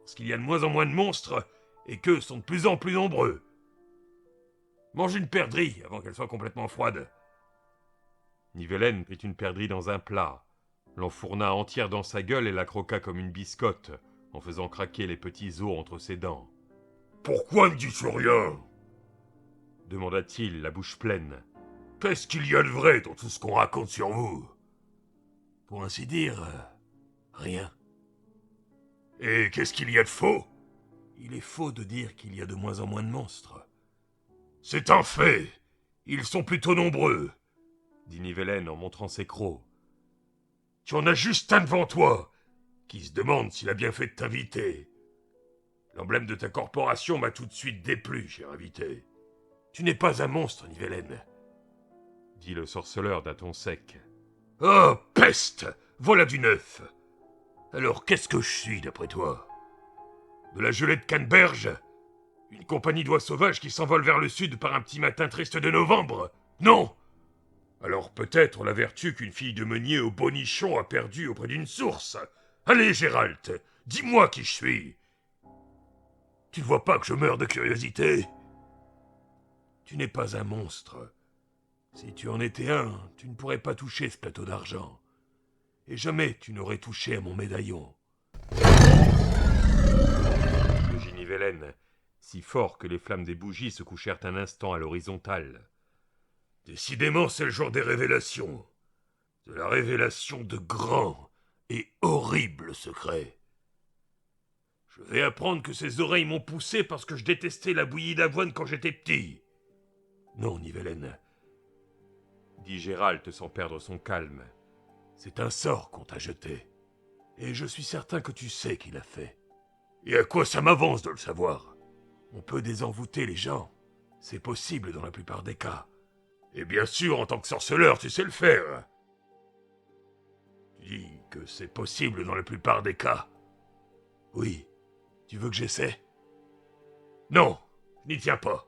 S2: parce qu'il y a de moins en moins de monstres et qu'eux sont de plus en plus nombreux. Mange une perdrix avant qu'elle soit complètement froide. »
S1: Nivellen prit une perdrix dans un plat, l'enfourna entière dans sa gueule et la croqua comme une biscotte, en faisant craquer les petits os entre ses dents.
S2: « Pourquoi ne dis-tu rien ? »
S1: demanda-t-il, la bouche pleine.
S2: « Qu'est-ce qu'il y a de vrai dans tout ce qu'on raconte sur vous ? » ?»« Pour ainsi dire, rien. »« Et qu'est-ce qu'il y a de faux ? » ?»« Il est faux de dire qu'il y a de moins en moins de monstres. »« C'est un fait. Ils sont plutôt nombreux. »
S1: dit Nivellen en montrant ses crocs.
S2: « Tu en as juste un devant toi, qui se demande s'il a bien fait de t'inviter. L'emblème de ta corporation m'a tout de suite déplu, cher invité. Tu n'es pas un monstre, Nivellen, »
S1: dit le sorceleur d'un ton sec.
S2: « Oh, peste ! Voilà du neuf. Alors qu'est-ce que je suis, d'après toi ? De la gelée de canneberge? Une compagnie d'oies sauvages qui s'envole vers le sud par un petit matin triste de novembre? Non! Alors peut-être la vertu qu'une fille de meunier au bonichon a perdue auprès d'une source. Allez, Gérald, dis-moi qui je suis. Tu ne vois pas que je meurs de curiosité? Tu n'es pas un monstre. Si tu en étais un, tu ne pourrais pas toucher ce plateau d'argent. Et jamais tu n'aurais touché à mon médaillon.
S1: Le génie Vélène, si fort que les flammes des bougies se couchèrent un instant à l'horizontale.
S2: Décidément, c'est le jour des révélations. De la révélation de grands et horribles secrets. Je vais apprendre que ces oreilles m'ont poussé parce que je détestais la bouillie d'avoine quand j'étais petit. Non, Nivelaine,
S1: Dit Gérald sans perdre son calme.
S2: c'est un sort qu'on t'a jeté. Et je suis certain que tu sais qui l'a fait. Et à quoi ça m'avance de le savoir? On peut désenvoûter les gens. C'est possible dans la plupart des cas. Et bien sûr, en tant que sorceleur, tu sais le faire. Tu dis que c'est possible dans la plupart des cas. Oui. Tu veux que j'essaie? Non, je n'y tiens pas.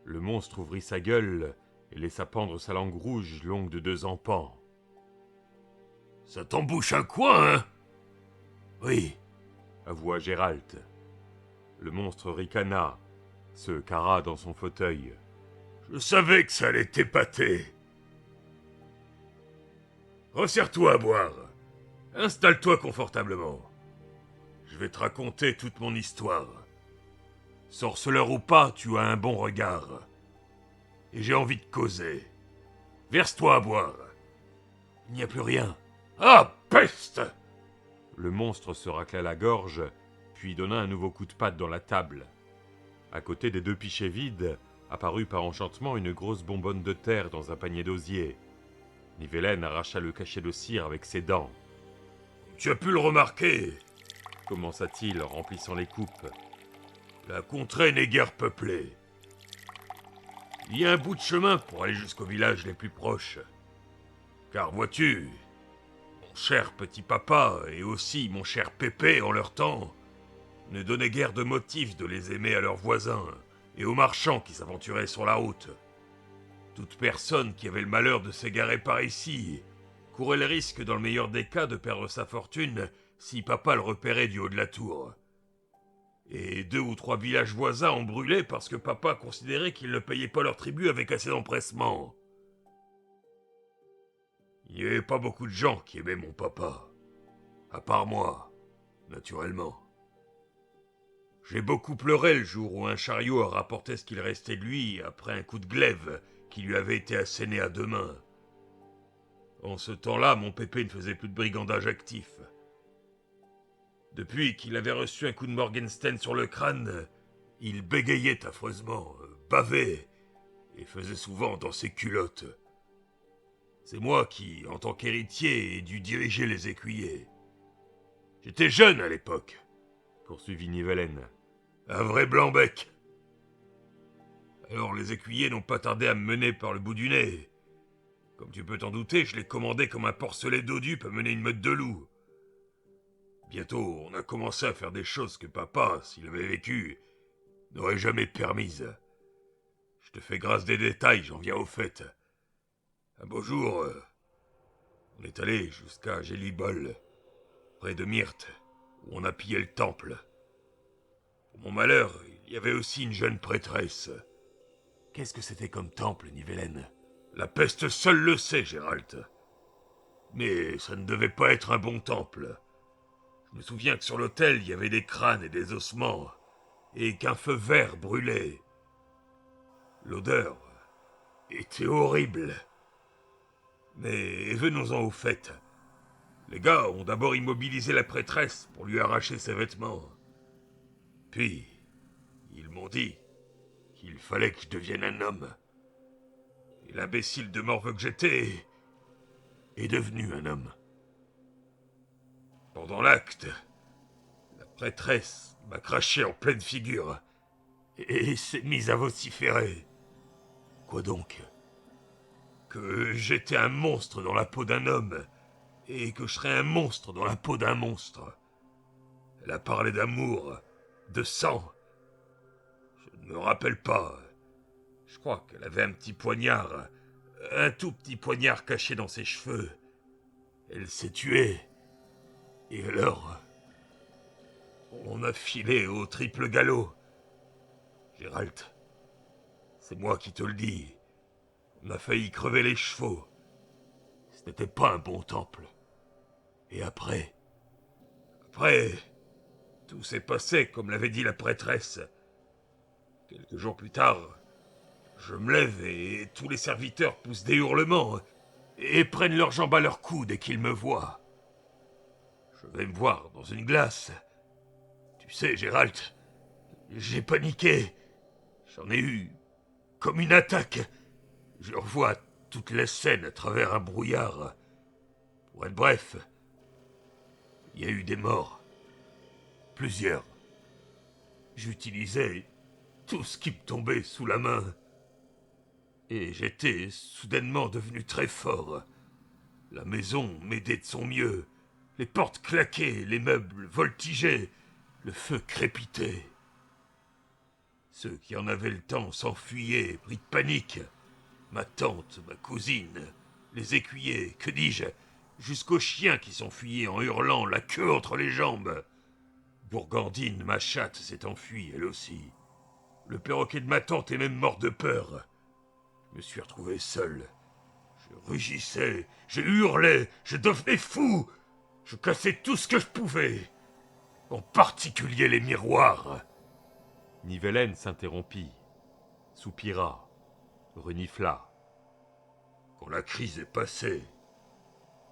S1: Le monstre ouvrit sa gueule et laissa pendre sa langue rouge longue de 2 empans.
S2: Ça t'embouche un coin, hein? Oui.
S1: Avoua Gérald. Le monstre ricana, se carra dans son fauteuil.
S2: Je savais que ça allait t'épater. Resserre-toi à boire. Installe-toi confortablement. Je vais te raconter toute mon histoire. Sorceleur ou pas, tu as un bon regard. Et j'ai envie de causer. Verse-toi à boire. Il n'y a plus rien. Ah, peste!
S1: Le monstre se racla la gorge, puis donna un nouveau coup de patte dans la table. À côté des 2 pichets vides, apparut par enchantement une grosse bonbonne de terre dans un panier d'osier. Nivelaine arracha le cachet de cire avec ses dents.
S2: Tu as pu le remarquer,
S1: Commença-t-il en remplissant les coupes.
S2: la contrée n'est guère peuplée. Il y a un bout de chemin pour aller jusqu'aux villages les plus proches. Car vois-tu, mon cher petit papa et aussi mon cher Pépé en leur temps ne donnaient guère de motif de les aimer à leurs voisins et aux marchands qui s'aventuraient sur la route. Toute personne qui avait le malheur de s'égarer par ici courait le risque, dans le meilleur des cas, de perdre sa fortune si papa le repérait du haut de la tour. Et 2 ou 3 villages voisins ont brûlé parce que papa considérait qu'ils ne payaient pas leur tribut avec assez d'empressement. Il n'y avait pas beaucoup de gens qui aimaient mon papa. À part moi, naturellement. J'ai beaucoup pleuré le jour où un chariot a rapporté ce qu'il restait de lui après un coup de glaive qui lui avait été asséné à 2 mains. En ce temps-là, mon Pépé ne faisait plus de brigandage actif. Depuis qu'il avait reçu un coup de Morgenstern sur le crâne, il bégayait affreusement, bavait, et faisait souvent dans ses culottes. C'est moi qui, en tant qu'héritier, ai dû diriger les écuyers. J'étais jeune à l'époque,
S1: Poursuivit Nivelaine.
S2: un vrai blanc-bec. Alors les écuyers n'ont pas tardé à me mener par le bout du nez. Comme tu peux t'en douter, je les commandais comme un porcelet dodu peut mener une meute de loups. Bientôt, on a commencé à faire des choses que papa, s'il avait vécu, n'aurait jamais permises. Je te fais grâce des détails, j'en viens au fait. Un beau jour, on est allé jusqu'à Gélibol, près de Myrte, où on a pillé le temple. Pour mon malheur, il y avait aussi une jeune prêtresse. Qu'est-ce que c'était comme temple, Nivelaine? La peste seule le sait, Gérald. Mais ça ne devait pas être un bon temple. Je me souviens que sur l'autel, il y avait des crânes et des ossements, et qu'un feu vert brûlait. L'odeur était horrible. Mais venons-en au fait. Les gars ont d'abord immobilisé la prêtresse pour lui arracher ses vêtements. Puis, ils m'ont dit qu'il fallait que je devienne un homme. Et l'imbécile de morveux que j'étais est devenu un homme. Pendant l'acte, la prêtresse m'a craché en pleine figure et s'est mise à vociférer. Quoi donc? Que j'étais un monstre dans la peau d'un homme et que je serais un monstre dans la peau d'un monstre. Elle a parlé d'amour, de sang. Je ne me rappelle pas. Je crois qu'elle avait un petit poignard, un tout petit poignard caché dans ses cheveux. Elle s'est tuée. Et alors, on a filé au triple galop. Gérald, c'est moi qui te le dis. On a failli crever les chevaux. Ce n'était pas un bon temple. Et après, tout s'est passé comme l'avait dit la prêtresse. Quelques jours plus tard, je me lève et tous les serviteurs poussent des hurlements et prennent leurs jambes à leur cou dès qu'ils me voient. Je vais me voir dans une glace. Tu sais, Gérald, j'ai paniqué. J'en ai eu comme une attaque. Je revois toute la scène à travers un brouillard. Pour être bref, il y a eu des morts. Plusieurs. J'utilisais tout ce qui me tombait sous la main. Et j'étais soudainement devenu très fort. La maison m'aidait de son mieux. Les portes claquaient, les meubles voltigeaient, le feu crépitait. Ceux qui en avaient le temps s'enfuyaient, pris de panique. Ma tante, ma cousine, les écuyers, que dis-je, jusqu'aux chiens qui s'enfuyaient en hurlant, la queue entre les jambes. Bourgandine, ma chatte, s'est enfuie, elle aussi. Le perroquet de ma tante est même mort de peur. Je me suis retrouvé seul. Je rugissais, je hurlais, je devenais fou. Je cassais tout ce que je pouvais, en particulier les miroirs.
S1: Nivellen s'interrompit, soupira, renifla.
S2: Quand la crise est passée,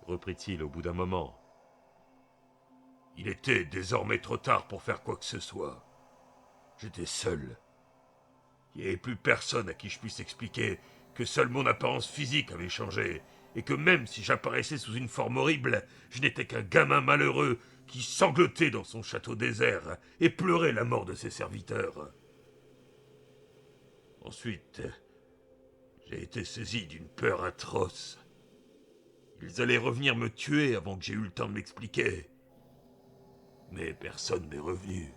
S1: Reprit-il au bout d'un moment.
S2: Il était désormais trop tard pour faire quoi que ce soit. J'étais seul. Il n'y avait plus personne à qui je puisse expliquer que seule mon apparence physique avait changé, et que même si j'apparaissais sous une forme horrible, je n'étais qu'un gamin malheureux qui sanglotait dans son château désert et pleurait la mort de ses serviteurs. Ensuite, j'ai été saisi d'une peur atroce. Ils allaient revenir me tuer avant que j'aie eu le temps de m'expliquer. Mais personne n'est revenu.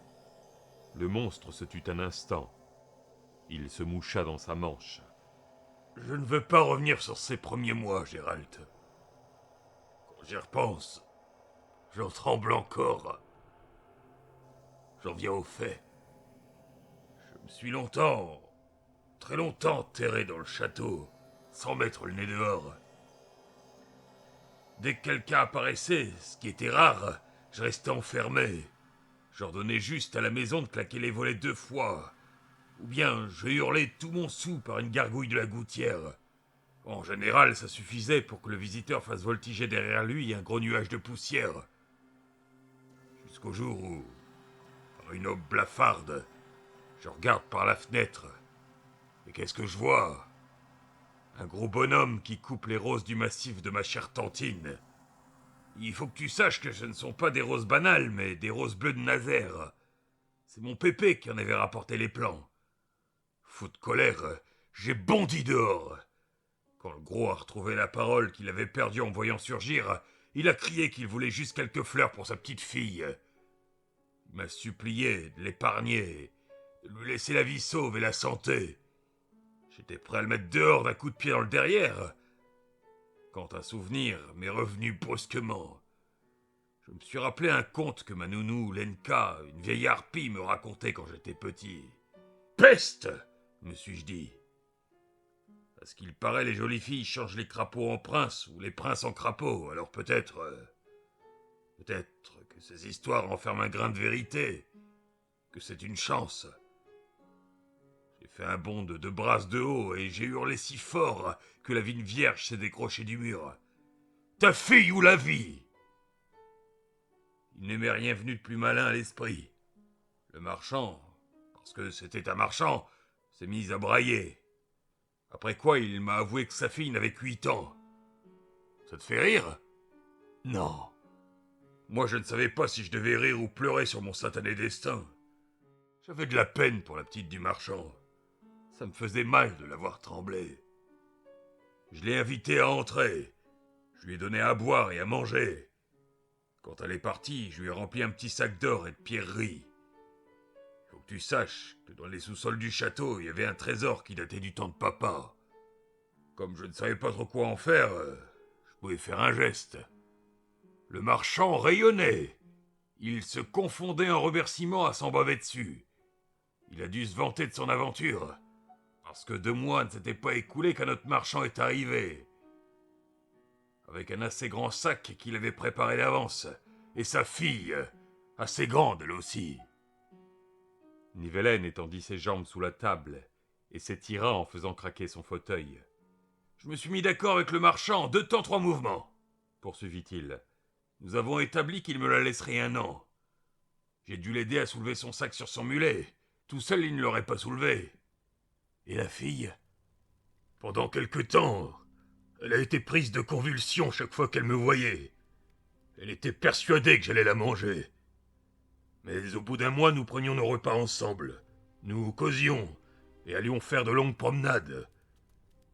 S1: Le monstre se tut un instant. Il se moucha dans sa manche.
S2: Je ne veux pas revenir sur ces premiers mois, Gérald. Quand j'y repense, j'en tremble encore. J'en viens au fait. Je me suis longtemps, très longtemps terré dans le château, sans mettre le nez dehors. Dès que quelqu'un apparaissait, ce qui était rare, je restais enfermé. J'ordonnais juste à la maison de claquer les volets 2 fois. Ou bien je hurlais tout mon sou par une gargouille de la gouttière. En général, ça suffisait pour que le visiteur fasse voltiger derrière lui un gros nuage de poussière. Jusqu'au jour où, par une aube blafarde, je regarde par la fenêtre. Et qu'est-ce que je vois? Un gros bonhomme qui coupe les roses du massif de ma chère tantine. Il faut que tu saches que ce ne sont pas des roses banales, mais des roses bleues de Nazaire. C'est mon pépé qui en avait rapporté les plants. Fou de colère, j'ai bondi dehors. Quand le gros a retrouvé la parole qu'il avait perdue en me voyant surgir, il a crié qu'il voulait juste quelques fleurs pour sa petite fille. Il m'a supplié de l'épargner, de lui laisser la vie sauve et la santé. J'étais prêt à le mettre dehors d'un coup de pied dans le derrière. Quand un souvenir m'est revenu brusquement, je me suis rappelé un conte que ma nounou, Lenka, une vieille harpie, me racontait quand j'étais petit. Peste, me suis-je dit. Parce qu'il paraît les jolies filles changent les crapauds en princes ou les princes en crapauds, alors peut-être que ces histoires renferment un grain de vérité, que c'est une chance. J'ai fait un bond de 2 brasses de haut et j'ai hurlé si fort que la vigne vierge s'est décrochée du mur. Ta fille ou la vie? Il ne m'est rien venu de plus malin à l'esprit. Le marchand, parce que c'était un marchand, s'est mis à brailler. Après quoi, il m'a avoué que sa fille n'avait que 8 ans. Ça te fait rire? Non. Moi, je ne savais pas si je devais rire ou pleurer sur mon satané destin. J'avais de la peine pour la petite du marchand. Ça me faisait mal de la voir trembler. Je l'ai invitée à entrer. Je lui ai donné à boire et à manger. Quand elle est partie, je lui ai rempli un petit sac d'or et de pierreries. Faut que tu saches que dans les sous-sols du château, il y avait un trésor qui datait du temps de papa. Comme je ne savais pas trop quoi en faire, je pouvais faire un geste. Le marchand rayonnait. Il se confondait en remerciements à s'en baver dessus. Il a dû se vanter de son aventure, parce que 2 mois ne s'étaient pas écoulés qu'un autre marchand est arrivé, avec un assez grand sac qu'il avait préparé d'avance, et sa fille, assez grande elle aussi.
S1: Nivellen étendit ses jambes sous la table et s'étira en faisant craquer son fauteuil.
S2: Je me suis mis d'accord avec le marchand en 2 temps 3 mouvements,
S1: poursuivit-il.
S2: Nous avons établi qu'il me la laisserait 1 an. J'ai dû l'aider à soulever son sac sur son mulet. Tout seul, il ne l'aurait pas soulevé. Et la fille? Pendant quelque temps, elle a été prise de convulsions chaque fois qu'elle me voyait. Elle était persuadée que j'allais la manger. Mais au bout d'1 mois, nous prenions nos repas ensemble. Nous causions et allions faire de longues promenades.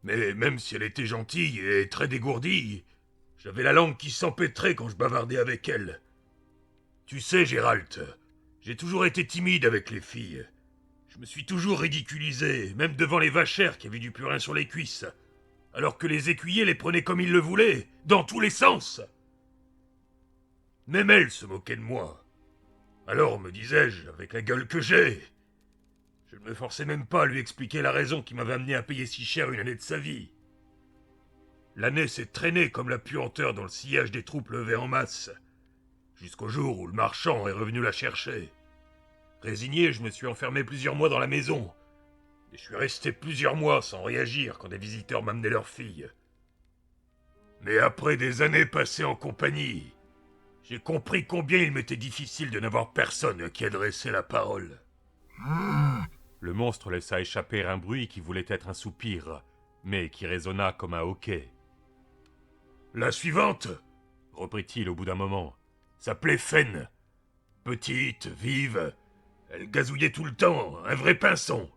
S2: Mais même si elle était gentille et très dégourdie, j'avais la langue qui s'empêtrait quand je bavardais avec elle. Tu sais, Gérald, j'ai toujours été timide avec les filles. Je me suis toujours ridiculisé, même devant les vachères qui avaient du purin sur les cuisses, alors que les écuyers les prenaient comme ils le voulaient, dans tous les sens. Même elle se moquait de moi. Alors, me disais-je, avec la gueule que j'ai, je ne me forçais même pas à lui expliquer la raison qui m'avait amené à payer si cher 1 année de sa vie. L'année s'est traînée comme la puanteur dans le sillage des troupes levées en masse, jusqu'au jour où le marchand est revenu la chercher. Résigné, je me suis enfermé plusieurs mois dans la maison, et je suis resté plusieurs mois sans réagir quand des visiteurs m'amenaient leurs filles. Mais après des années passées en compagnie, j'ai compris combien il m'était difficile de n'avoir personne à qui adresser la parole.
S1: Le monstre laissa échapper un bruit qui voulait être un soupir, mais qui résonna comme un hoquet.
S2: La suivante, reprit-il au bout d'un moment, s'appelait Fen. Petite, vive, elle gazouillait tout le temps, un vrai pinson.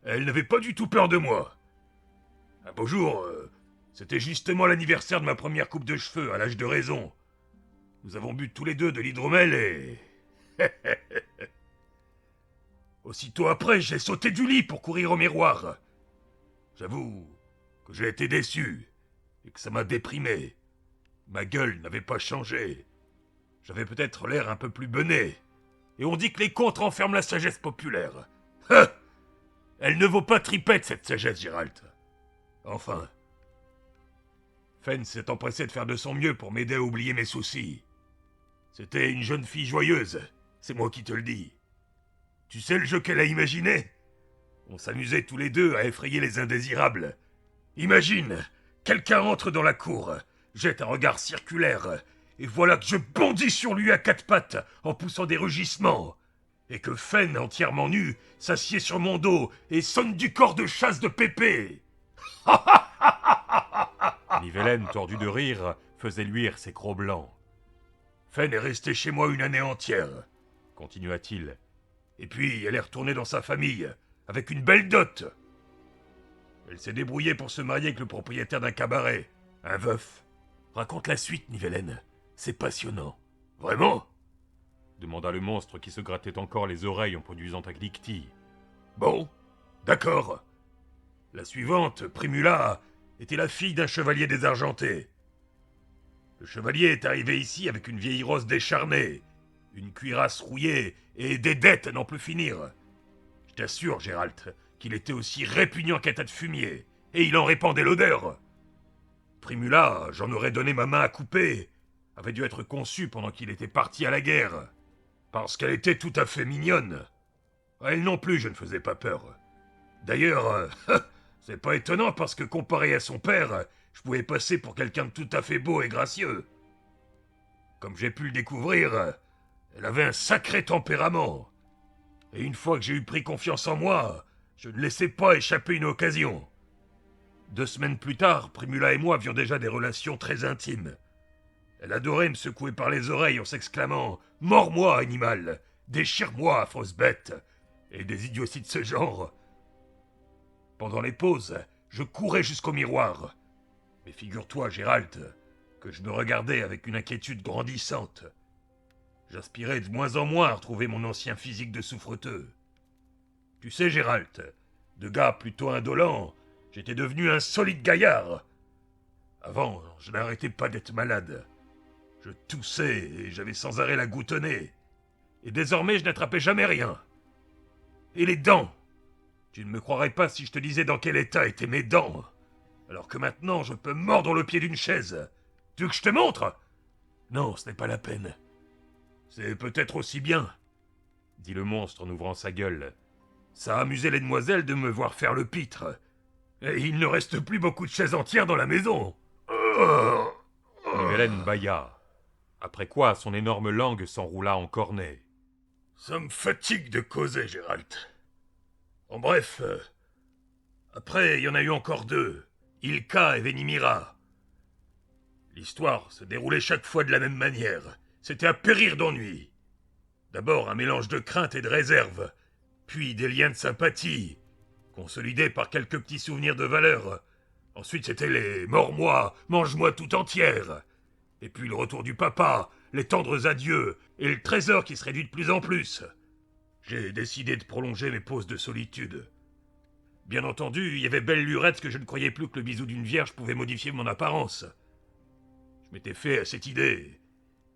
S2: Elle n'avait pas du tout peur de moi. Un beau jour, c'était justement l'anniversaire de ma première coupe de cheveux, à l'âge de raison. Nous avons bu tous les 2 de l'hydromel et... Aussitôt après, j'ai sauté du lit pour courir au miroir. J'avoue que j'ai été déçu et que ça m'a déprimé. Ma gueule n'avait pas changé. J'avais peut-être l'air un peu plus bené. Et on dit que les contes renferment la sagesse populaire. Ha! Elle ne vaut pas tripette, cette sagesse, Gérald. Enfin. Fen s'est empressé de faire de son mieux pour m'aider à oublier mes soucis. C'était une jeune fille joyeuse, c'est moi qui te le dis. Tu sais le jeu qu'elle a imaginé? On s'amusait tous les 2 à effrayer les indésirables. Imagine, quelqu'un entre dans la cour, jette un regard circulaire, et voilà que je bondis sur lui à 4 pattes en poussant des rugissements, et que Fen, entièrement nu, s'assied sur mon dos et sonne du corps de chasse de Pépé.
S1: Nivellen, tordu de rire, faisait luire ses crocs blancs.
S2: Fen est restée chez moi 1 année entière,
S1: continua-t-il.
S2: Et puis elle est retournée dans sa famille, avec une belle dot. Elle s'est débrouillée pour se marier avec le propriétaire d'un cabaret, un veuf. Raconte la suite, Nivellen, c'est passionnant. Vraiment?
S1: Demanda le monstre qui se grattait encore les oreilles en produisant un cliquetis.
S2: Bon, d'accord. La suivante, Primula, était la fille d'un chevalier désargenté. Le chevalier est arrivé ici avec une vieille rose décharnée, une cuirasse rouillée et des dettes à n'en plus finir. Je t'assure, Gérald, qu'il était aussi répugnant qu'un tas de fumier, et il en répandait l'odeur. Primula, j'en aurais donné ma main à couper, avait dû être conçue pendant qu'il était parti à la guerre, parce qu'elle était tout à fait mignonne. À elle non plus, je ne faisais pas peur. D'ailleurs, c'est pas étonnant parce que comparé à son père, je pouvais passer pour quelqu'un de tout à fait beau et gracieux. Comme j'ai pu le découvrir, elle avait un sacré tempérament. Et une fois que j'ai eu pris confiance en moi, je ne laissais pas échapper une occasion. 2 semaines plus tard, Primula et moi avions déjà des relations très intimes. Elle adorait me secouer par les oreilles en s'exclamant « Mords-moi, animal! Déchire-moi, fausse bête !» et des idioties de ce genre. Pendant les pauses, je courais jusqu'au miroir. Mais figure-toi, Gérald, que je me regardais avec une inquiétude grandissante. J'aspirais de moins en moins à retrouver mon ancien physique de souffreteux. Tu sais, Gérald, de gars plutôt indolent, j'étais devenu un solide gaillard. Avant, je n'arrêtais pas d'être malade. Je toussais et j'avais sans arrêt la goutte au nez. Et désormais, je n'attrapais jamais rien. Et les dents? Tu ne me croirais pas si je te disais dans quel état étaient mes dents. Alors que maintenant, je peux mordre le pied d'une chaise. Tu veux que je te montre? Non, ce n'est pas la peine. C'est peut-être aussi bien, dit le monstre en ouvrant sa gueule. Ça a amusé les demoiselles de me voir faire le pitre. Et il ne reste plus beaucoup de chaises entières dans la maison.
S1: Nivellen bâilla, après quoi son énorme langue s'enroula en cornet.
S2: Ça me fatigue de causer, Gérald. En bref, après, il y en a eu encore deux, Ilka et Venimira. L'histoire se déroulait chaque fois de la même manière. C'était à périr d'ennui. D'abord un mélange de crainte et de réserve, puis des liens de sympathie, consolidés par quelques petits souvenirs de valeur. Ensuite c'était les « mords-moi, mange-moi tout entière ». Et puis le retour du papa, les tendres adieux, et le trésor qui se réduit de plus en plus. J'ai décidé de prolonger mes pauses de solitude. Bien entendu, il y avait belle lurette que je ne croyais plus que le bisou d'une vierge pouvait modifier mon apparence. Je m'étais fait à cette idée,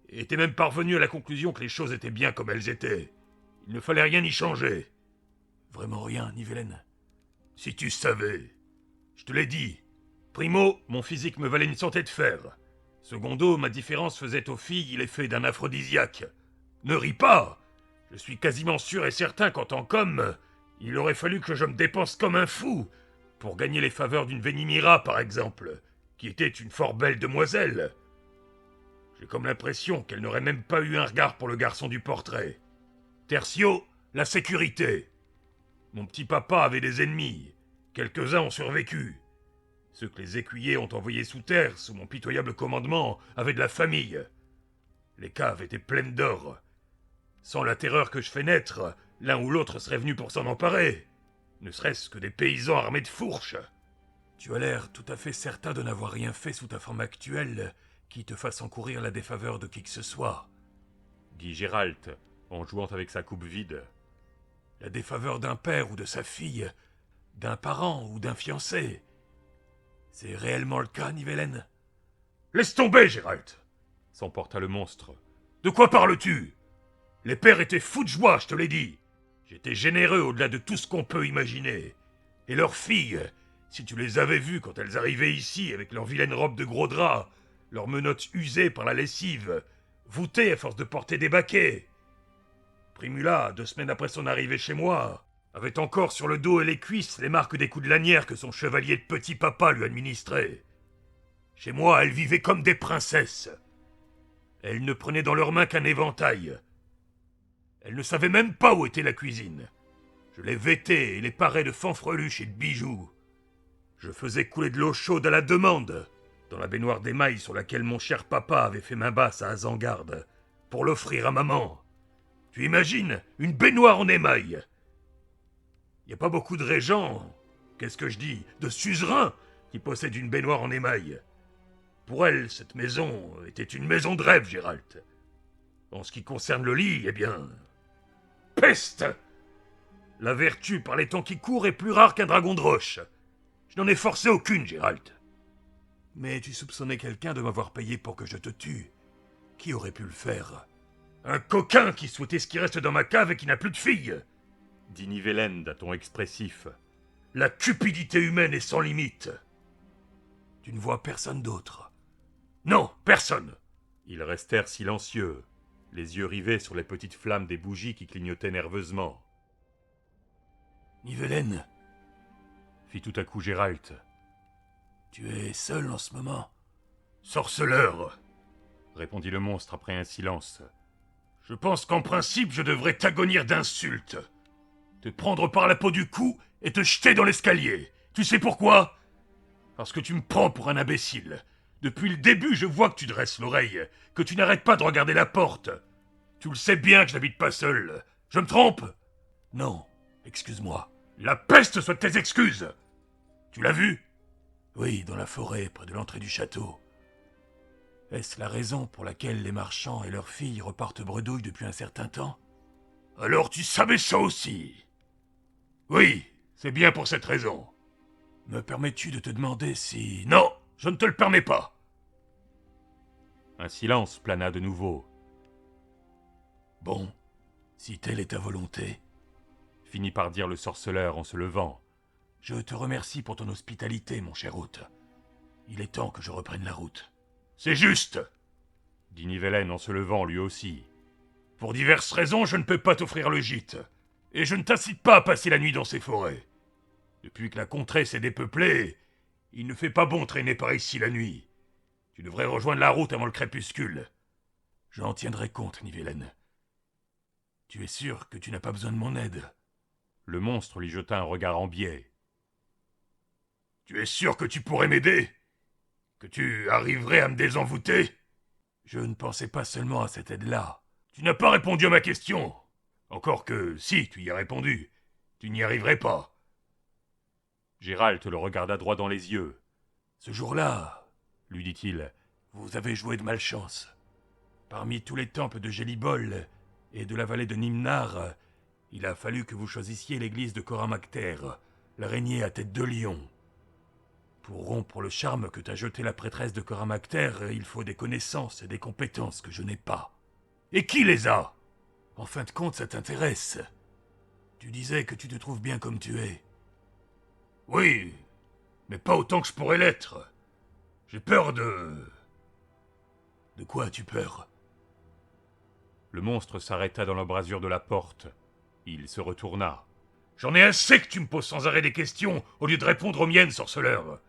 S2: et était même parvenu à la conclusion que les choses étaient bien comme elles étaient. Il ne fallait rien y changer. Vraiment rien, Nivellen. Si tu savais. Je te l'ai dit. Primo, mon physique me valait une santé de fer. Secondo, ma différence faisait aux filles l'effet d'un aphrodisiaque. Ne ris pas! Je suis quasiment sûr et certain qu'en tant qu'homme, il aurait fallu que je me dépense comme un fou pour gagner les faveurs d'une Venimira, par exemple, qui était une fort belle demoiselle. J'ai comme l'impression qu'elle n'aurait même pas eu un regard pour le garçon du portrait. Tertio, la sécurité. Mon petit papa avait des ennemis. Quelques-uns ont survécu. Ceux que les écuyers ont envoyés sous terre, sous mon pitoyable commandement, avaient de la famille. Les caves étaient pleines d'or. Sans la terreur que je fais naître, l'un ou l'autre serait venu pour s'en emparer. Ne serait-ce que des paysans armés de fourches. Tu as l'air tout à fait certain de n'avoir rien fait sous ta forme actuelle qui te fasse encourir la défaveur de qui que ce soit,
S1: Dit Gérald, en jouant avec sa coupe vide.
S2: La défaveur d'un père ou de sa fille, d'un parent ou d'un fiancé. C'est réellement le cas, Nivellen? Laisse tomber, Gérald!
S1: S'emporta le monstre.
S2: De quoi parles-tu? Les pères étaient fous de joie, je te l'ai dit. J'étais généreux au-delà de tout ce qu'on peut imaginer. Et leurs filles, si tu les avais vues quand elles arrivaient ici avec leurs vilaines robes de gros drap, leurs menottes usées par la lessive, voûtées à force de porter des baquets. Primula, 2 semaines après son arrivée chez moi, avait encore sur le dos et les cuisses les marques des coups de lanière que son chevalier de petit papa lui administrait. Chez moi, elles vivaient comme des princesses. Elles ne prenaient dans leurs mains qu'un éventail. Elles ne savaient même pas où était la cuisine. Je les vêtais et les parais de fanfreluches et de bijoux. Je faisais couler de l'eau chaude à la demande, dans la baignoire d'émail sur laquelle mon cher papa avait fait main basse à Azangarde, pour l'offrir à maman. Tu imagines, une baignoire en émail? Y a pas beaucoup de régents, qu'est-ce que je dis, de suzerains, qui possèdent une baignoire en émail. Pour elle, cette maison était une maison de rêve, Gérald. En ce qui concerne le lit, eh bien... Peste! La vertu par les temps qui courent est plus rare qu'un dragon de roche. Je n'en ai forcé aucune, Gérald. Mais tu soupçonnais quelqu'un de m'avoir payé pour que je te tue. Qui aurait pu le faire? Un coquin qui souhaitait ce qui reste dans ma cave et qui n'a plus de fille,
S1: Dit Nivellen d'un ton expressif.
S2: La cupidité humaine est sans limite. Tu ne vois personne d'autre? Non, personne.
S1: Ils restèrent silencieux, les yeux rivés sur les petites flammes des bougies qui clignotaient nerveusement.
S2: Nivellen,
S1: Fit tout à coup Gérald.
S2: tu es seul en ce moment? Sorceleur,
S1: Répondit le monstre après un silence.
S2: je pense qu'en principe je devrais t'agonir d'insultes. Te prendre par la peau du cou et te jeter dans l'escalier. Tu sais pourquoi? Parce que tu me prends pour un imbécile. Depuis le début, je vois que tu dresses l'oreille, que tu n'arrêtes pas de regarder la porte. Tu le sais bien que je n'habite pas seul. Je me trompe? Non, excuse-moi. La peste soit de tes excuses! Tu l'as vu? Oui, dans la forêt, près de l'entrée du château. Est-ce la raison pour laquelle les marchands et leurs filles repartent bredouilles depuis un certain temps? Alors tu savais ça aussi? Oui, c'est bien pour cette raison. Me permets-tu de te demander si... Non, je ne te le permets pas.
S1: Un silence plana de nouveau.
S2: Bon, si telle est ta volonté,
S1: Finit par dire le sorceleur en se levant.
S2: je te remercie pour ton hospitalité, mon cher hôte. Il est temps que je reprenne la route. C'est juste,
S1: Dit Nivellen en se levant lui aussi.
S2: Pour diverses raisons, je ne peux pas t'offrir le gîte. Et je ne t'incite pas à passer la nuit dans ces forêts. Depuis que la contrée s'est dépeuplée, il ne fait pas bon traîner par ici la nuit. Tu devrais rejoindre la route avant le crépuscule. J'en tiendrai compte, Nivellen. Tu es sûr que tu n'as pas besoin de mon aide?
S1: Le monstre lui jeta un regard en biais.
S2: Tu es sûr que tu pourrais m'aider? Que tu arriverais à me désenvoûter? Je ne pensais pas seulement à cette aide-là. Tu n'as pas répondu à ma question. Encore que, si tu y as répondu, tu n'y arriverais pas.
S1: Gérald le regarda droit dans les yeux.
S2: Ce jour-là,
S1: Lui dit-il.
S2: vous avez joué de malchance. Parmi tous les temples de Gélibol et de la vallée de Nimnar, il a fallu que vous choisissiez l'église de Coramakter, l'araignée à tête de lion. Pour rompre le charme que t'a jeté la prêtresse de Coramakter, il faut des connaissances et des compétences que je n'ai pas. Et qui les a? En fin de compte, ça t'intéresse. Tu disais que tu te trouves bien comme tu es. Oui, mais pas autant que je pourrais l'être. J'ai peur de... De quoi as-tu peur?
S1: Le monstre s'arrêta dans l'embrasure de la porte. Il se retourna.
S2: J'en ai assez que tu me poses sans arrêt des questions au lieu de répondre aux miennes, sorceleur.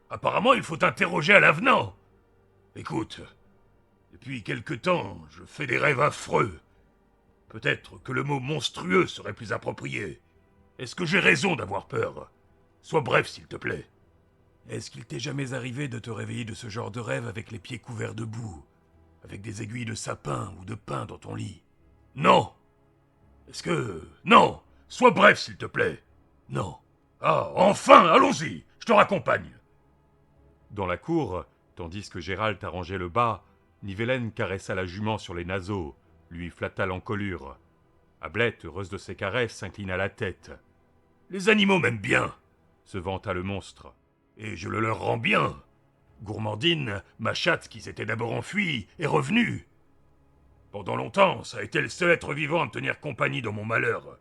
S2: Apparemment, il faut t'interroger à l'avenant. Écoute, depuis quelque temps, je fais des rêves affreux. Peut-être que le mot monstrueux serait plus approprié. Est-ce que j'ai raison d'avoir peur? Sois bref, s'il te plaît. Est-ce qu'il t'est jamais arrivé de te réveiller de ce genre de rêve avec les pieds couverts de boue, avec des aiguilles de sapin ou de pin dans ton lit? Non. Est-ce que... Non. Sois bref, s'il te plaît. Non. Ah, enfin, allons-y, je te raccompagne.
S1: Dans la cour, tandis que Gérald arrangeait le bas, Nivellen caressa la jument sur les naseaux, lui flatta l'encolure. Ablette, heureuse de ses caresses, s'inclina la tête.
S2: Les animaux m'aiment bien,
S1: Se vanta le monstre.
S2: et je le leur rends bien. Gourmandine, ma chatte qui s'était d'abord enfuie, est revenue. Pendant longtemps, ça a été le seul être vivant à me tenir compagnie dans mon malheur.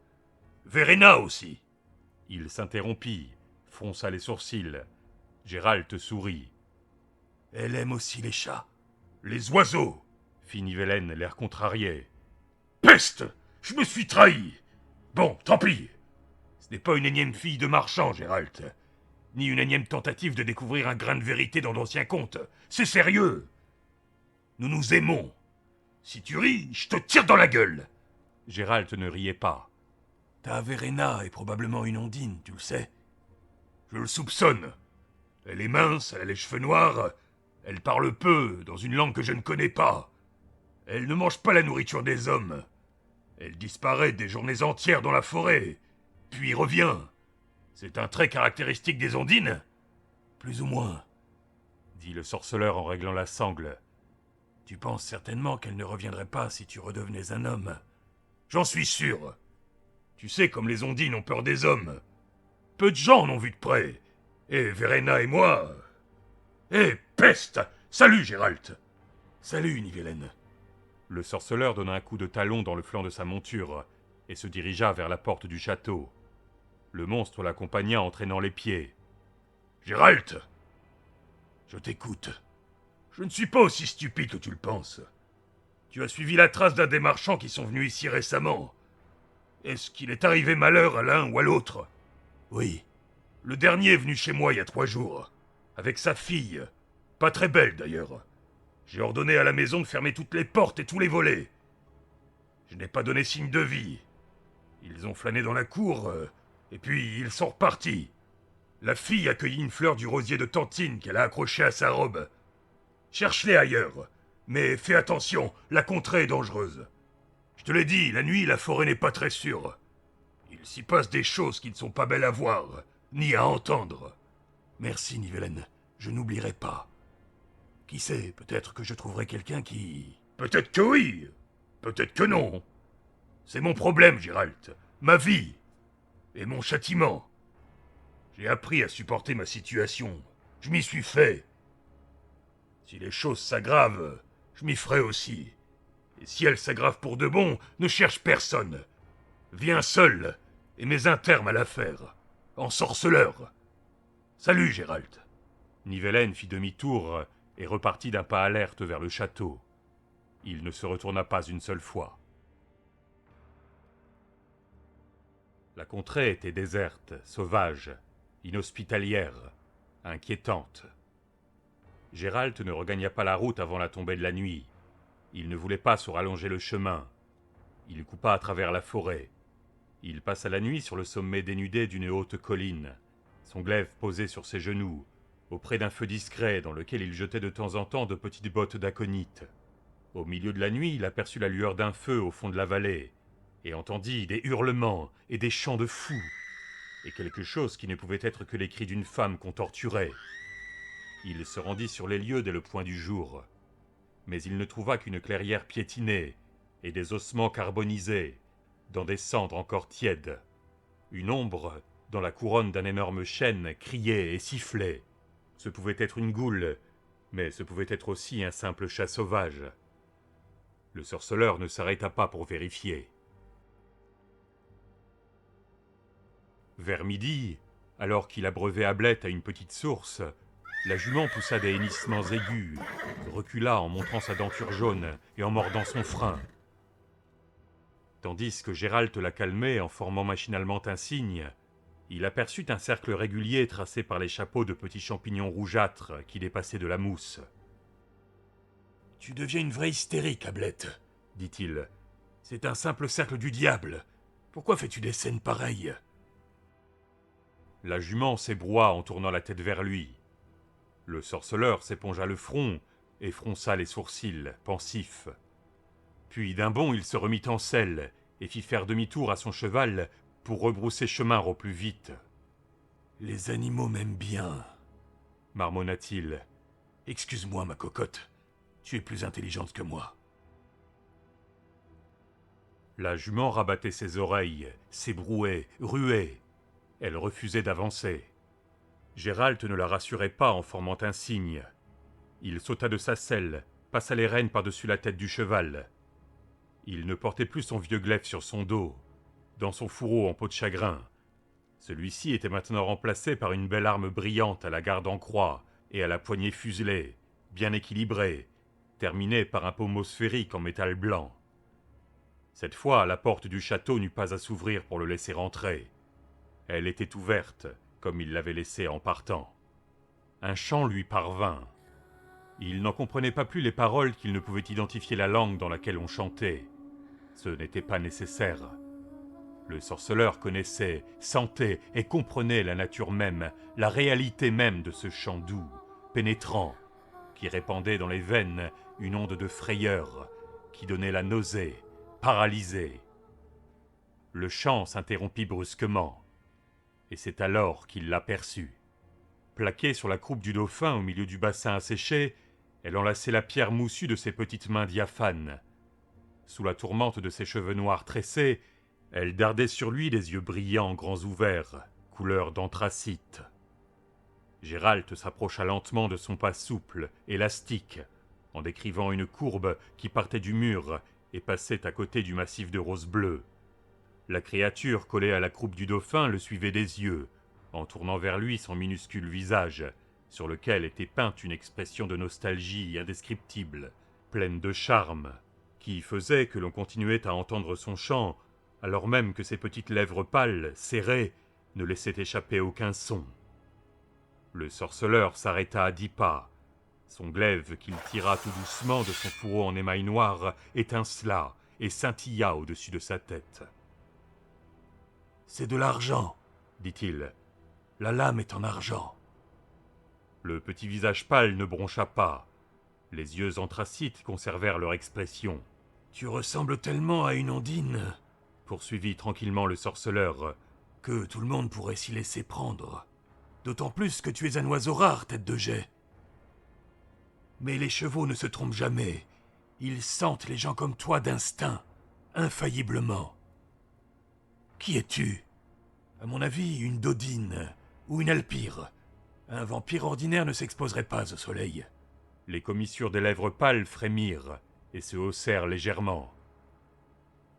S2: Verena aussi.
S1: Il s'interrompit, fronça les sourcils. Gérald sourit.
S2: Elle aime aussi les chats. Les oiseaux.
S1: Fit Nivellen, l'air contrarié.
S2: Peste! Je me suis trahi. Bon, tant pis. Ce n'est pas une énième fille de marchand, Gérald. Ni une énième tentative de découvrir un grain de vérité dans d'anciens contes. C'est sérieux. Nous nous aimons. Si tu ris, je te tire dans la gueule.
S1: Gérald ne riait pas.
S2: Ta Verena est probablement une ondine, tu le sais. Je le soupçonne. Elle est mince, elle a les cheveux noirs. Elle parle peu, dans une langue que je ne connais pas. Elle ne mange pas la nourriture des hommes. Elle disparaît des journées entières dans la forêt, puis revient. C'est un trait caractéristique des ondines? Plus ou moins,
S1: Dit le sorceleur en réglant la sangle.
S2: Tu penses certainement qu'elle ne reviendrait pas si tu redevenais un homme. J'en suis sûr. Tu sais comme les ondines ont peur des hommes. Peu de gens en ont vu de près. Et Verena et moi... Eh, peste! Salut, Gérald! Salut, Nivellen.
S1: Le sorceleur donna un coup de talon dans le flanc de sa monture et se dirigea vers la porte du château. Le monstre l'accompagna en traînant les pieds.
S2: Gérald! Je t'écoute. Je ne suis pas aussi stupide que tu le penses. Tu as suivi la trace d'un des marchands qui sont venus ici récemment. Est-ce qu'il est arrivé malheur à l'un ou à l'autre? Oui. Le dernier est venu chez moi il y a 3 jours, avec sa fille. Pas très belle d'ailleurs. J'ai ordonné à la maison de fermer toutes les portes et tous les volets. Je n'ai pas donné signe de vie. Ils ont flâné dans la cour, et puis ils sont repartis. La fille a cueilli une fleur du rosier de Tantine qu'elle a accrochée à sa robe. Cherche-les ailleurs, mais fais attention, la contrée est dangereuse. Je te l'ai dit, la nuit, la forêt n'est pas très sûre. Il s'y passe des choses qui ne sont pas belles à voir, ni à entendre. Merci, Nivellen, je n'oublierai pas. Qui sait, peut-être que je trouverai quelqu'un qui... Peut-être que oui, peut-être que non. C'est mon problème, Gérald. Ma vie. Et mon châtiment. J'ai appris à supporter ma situation. Je m'y suis fait. Si les choses s'aggravent, je m'y ferai aussi. Et si elles s'aggravent pour de bon, ne cherche personne. Viens seul, et mets un terme à l'affaire. Ensorceleur. Salut, Gérald.
S1: Nivellen fit demi-tour et repartit d'un pas alerte vers le château. Il ne se retourna pas une seule fois. La contrée était déserte, sauvage, inhospitalière, inquiétante. Gérald ne regagna pas la route avant la tombée de la nuit. Il ne voulait pas se rallonger le chemin. Il coupa à travers la forêt. Il passa la nuit sur le sommet dénudé d'une haute colline, son glaive posé sur ses genoux, auprès d'un feu discret dans lequel il jetait de temps en temps de petites bottes d'aconite. Au milieu de la nuit, il aperçut la lueur d'un feu au fond de la vallée, et entendit des hurlements et des chants de fous, et quelque chose qui ne pouvait être que les cris d'une femme qu'on torturait. Il se rendit sur les lieux dès le point du jour, mais il ne trouva qu'une clairière piétinée et des ossements carbonisés, dans des cendres encore tièdes. Une ombre, dans la couronne d'un énorme chêne, criait et sifflait. Ce pouvait être une goule, mais ce pouvait être aussi un simple chat sauvage. Le sorceleur ne s'arrêta pas pour vérifier. Vers midi, alors qu'il abreuvait Ablette à une petite source, la jument poussa des hennissements aigus, recula en montrant sa denture jaune et en mordant son frein. Tandis que Gérald la calmait en formant machinalement un signe, il aperçut un cercle régulier tracé par les chapeaux de petits champignons rougeâtres qui dépassaient de la mousse.
S2: « Tu deviens une vraie hystérique, Ablette, dit-il. C'est un simple cercle du diable. Pourquoi fais-tu des scènes pareilles ?»
S1: La jument s'ébroua en tournant la tête vers lui. Le sorceleur s'épongea le front et fronça les sourcils, pensif. Puis d'un bond il se remit en selle et fit faire demi-tour à son cheval pour rebrousser chemin au plus vite.
S2: « Les animaux m'aiment bien,
S1: marmonna-t-il.
S2: Excuse-moi, ma cocotte, tu es plus intelligente que moi.
S1: La jument rabattait ses oreilles, s'ébrouait, ruait. Elle refusait d'avancer. Gérald ne la rassurait pas en formant un signe. Il sauta de sa selle, passa les rênes par-dessus la tête du cheval. Il ne portait plus son vieux glaive sur son dos, dans son fourreau en peau de chagrin. Celui-ci était maintenant remplacé par une belle arme brillante à la garde en croix et à la poignée fuselée, bien équilibrée, terminée par un pommeau sphérique en métal blanc. Cette fois, la porte du château n'eut pas à s'ouvrir pour le laisser entrer. Elle était ouverte, comme il l'avait laissée en partant. Un chant lui parvint. Il n'en comprenait pas plus les paroles qu'il ne pouvait identifier la langue dans laquelle on chantait. Ce n'était pas nécessaire. Le sorceleur connaissait, sentait et comprenait la nature même, la réalité même de ce chant doux, pénétrant, qui répandait dans les veines une onde de frayeur, qui donnait la nausée, paralysée. Le chant s'interrompit brusquement, et c'est alors qu'il l'aperçut. Plaquée sur la croupe du dauphin au milieu du bassin asséché, elle enlaçait la pierre moussue de ses petites mains diaphanes. Sous la tourmente de ses cheveux noirs tressés, elle dardait sur lui des yeux brillants grands ouverts, couleur d'anthracite. Gérald s'approcha lentement de son pas souple, élastique, en décrivant une courbe qui partait du mur et passait à côté du massif de rose bleue. La créature collée à la croupe du dauphin le suivait des yeux, en tournant vers lui son minuscule visage, sur lequel était peinte une expression de nostalgie indescriptible, pleine de charme, qui faisait que l'on continuait à entendre son chant, alors même que ses petites lèvres pâles, serrées, ne laissaient échapper aucun son. Le sorceleur s'arrêta à 10 pas. Son glaive qu'il tira tout doucement de son fourreau en émail noir étincela et scintilla au-dessus de sa tête.
S2: « C'est de l'argent, dit-il. La lame est en argent. »
S1: Le petit visage pâle ne broncha pas. Les yeux anthracites conservèrent leur expression.
S2: « Tu ressembles tellement à une ondine,
S1: poursuivit tranquillement le sorceleur,
S2: que tout le monde pourrait s'y laisser prendre. D'autant plus que tu es un oiseau rare, tête de jet. » Mais les chevaux ne se trompent jamais. Ils sentent les gens comme toi d'instinct, infailliblement. Qui es-tu? À mon avis, une dodine ou une alpire. Un vampire ordinaire ne s'exposerait pas au soleil.
S1: Les commissures des lèvres pâles frémirent et se haussèrent légèrement.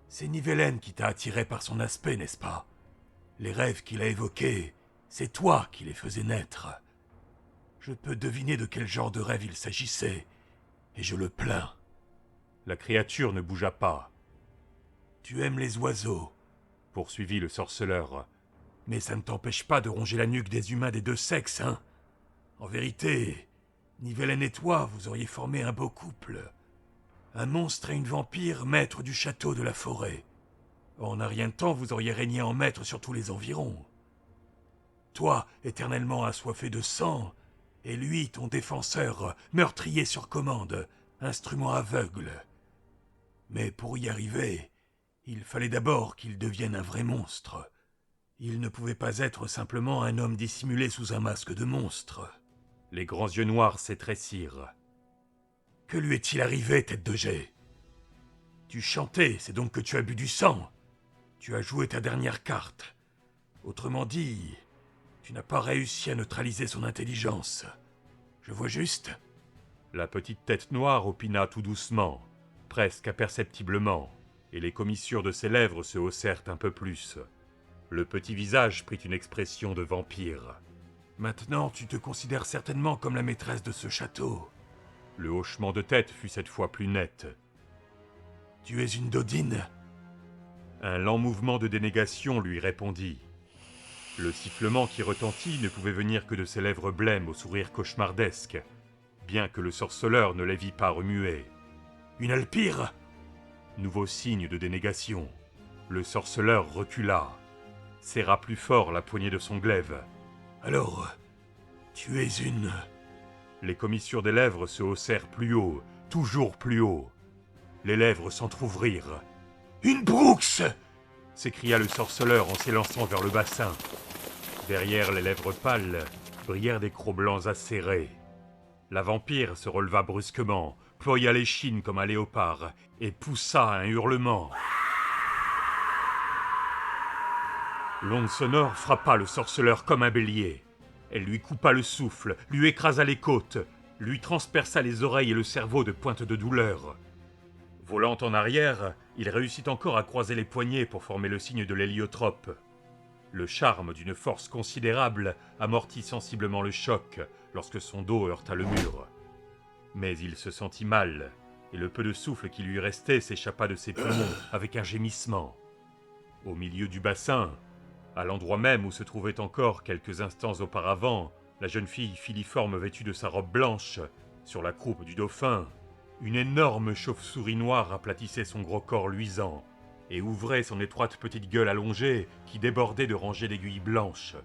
S2: C'est Nivellen qui t'a attiré par son aspect, n'est-ce pas? Les rêves qu'il a évoqués, c'est toi qui les faisais naître. Je peux deviner de quel genre de rêve il s'agissait, et je le plains.
S1: La créature ne bougea pas,
S2: Tu aimes les oiseaux,
S1: poursuivit le sorceleur.
S2: mais ça ne t'empêche pas de ronger la nuque des humains des deux sexes, hein? En vérité, Nivellen et toi, vous auriez formé un beau couple. Un monstre et une vampire, maîtres du château de la forêt. En un rien de temps, vous auriez régné en maître sur tous les environs. Toi, éternellement assoiffé de sang, et lui, ton défenseur, meurtrier sur commande, instrument aveugle. Mais pour y arriver, il fallait d'abord qu'il devienne un vrai monstre. Il ne pouvait pas être simplement un homme dissimulé sous un masque de monstre.
S1: Les grands yeux noirs s'étrécirent.
S2: Que lui est-il arrivé, tête de jet? Tu chantais, c'est donc que tu as bu du sang. Tu as joué ta dernière carte. Autrement dit, tu n'as pas réussi à neutraliser son intelligence. Je vois juste?
S1: La petite tête noire opina tout doucement, presque imperceptiblement, et les commissures de ses lèvres se haussèrent un peu plus. Le petit visage prit une expression de vampire.
S2: Maintenant, tu te considères certainement comme la maîtresse de ce château.
S1: Le hochement de tête fut cette fois plus net.
S2: Tu es une dodine?
S1: Un lent mouvement de dénégation lui répondit. Le sifflement qui retentit ne pouvait venir que de ses lèvres blêmes au sourire cauchemardesque, bien que le sorceleur ne les vît pas remuer.
S2: Une alpire?
S1: Nouveau signe de dénégation. Le sorceleur recula, serra plus fort la poignée de son glaive.
S2: Alors, tu es une...
S1: Les commissures des lèvres se haussèrent plus haut, toujours plus haut. Les lèvres s'entr'ouvrirent.
S2: Une Brooks!
S1: S'écria le sorceleur en s'élançant vers le bassin. Derrière les lèvres pâles brillèrent des crocs blancs acérés. La vampire se releva brusquement, ploya l'échine comme un léopard et poussa un hurlement. L'onde sonore frappa le sorceleur comme un bélier. Elle lui coupa le souffle, lui écrasa les côtes, lui transperça les oreilles et le cerveau de pointes de douleur. Volant en arrière, il réussit encore à croiser les poignets pour former le signe de l'héliotrope. Le charme d'une force considérable amortit sensiblement le choc lorsque son dos heurta le mur. Mais il se sentit mal, et le peu de souffle qui lui restait s'échappa de ses poumons avec un gémissement. Au milieu du bassin, à l'endroit même où se trouvait encore quelques instants auparavant la jeune fille filiforme vêtue de sa robe blanche, sur la croupe du dauphin, une énorme chauve-souris noire aplatissait son gros corps luisant et ouvrait son étroite petite gueule allongée qui débordait de rangées d'aiguilles blanches.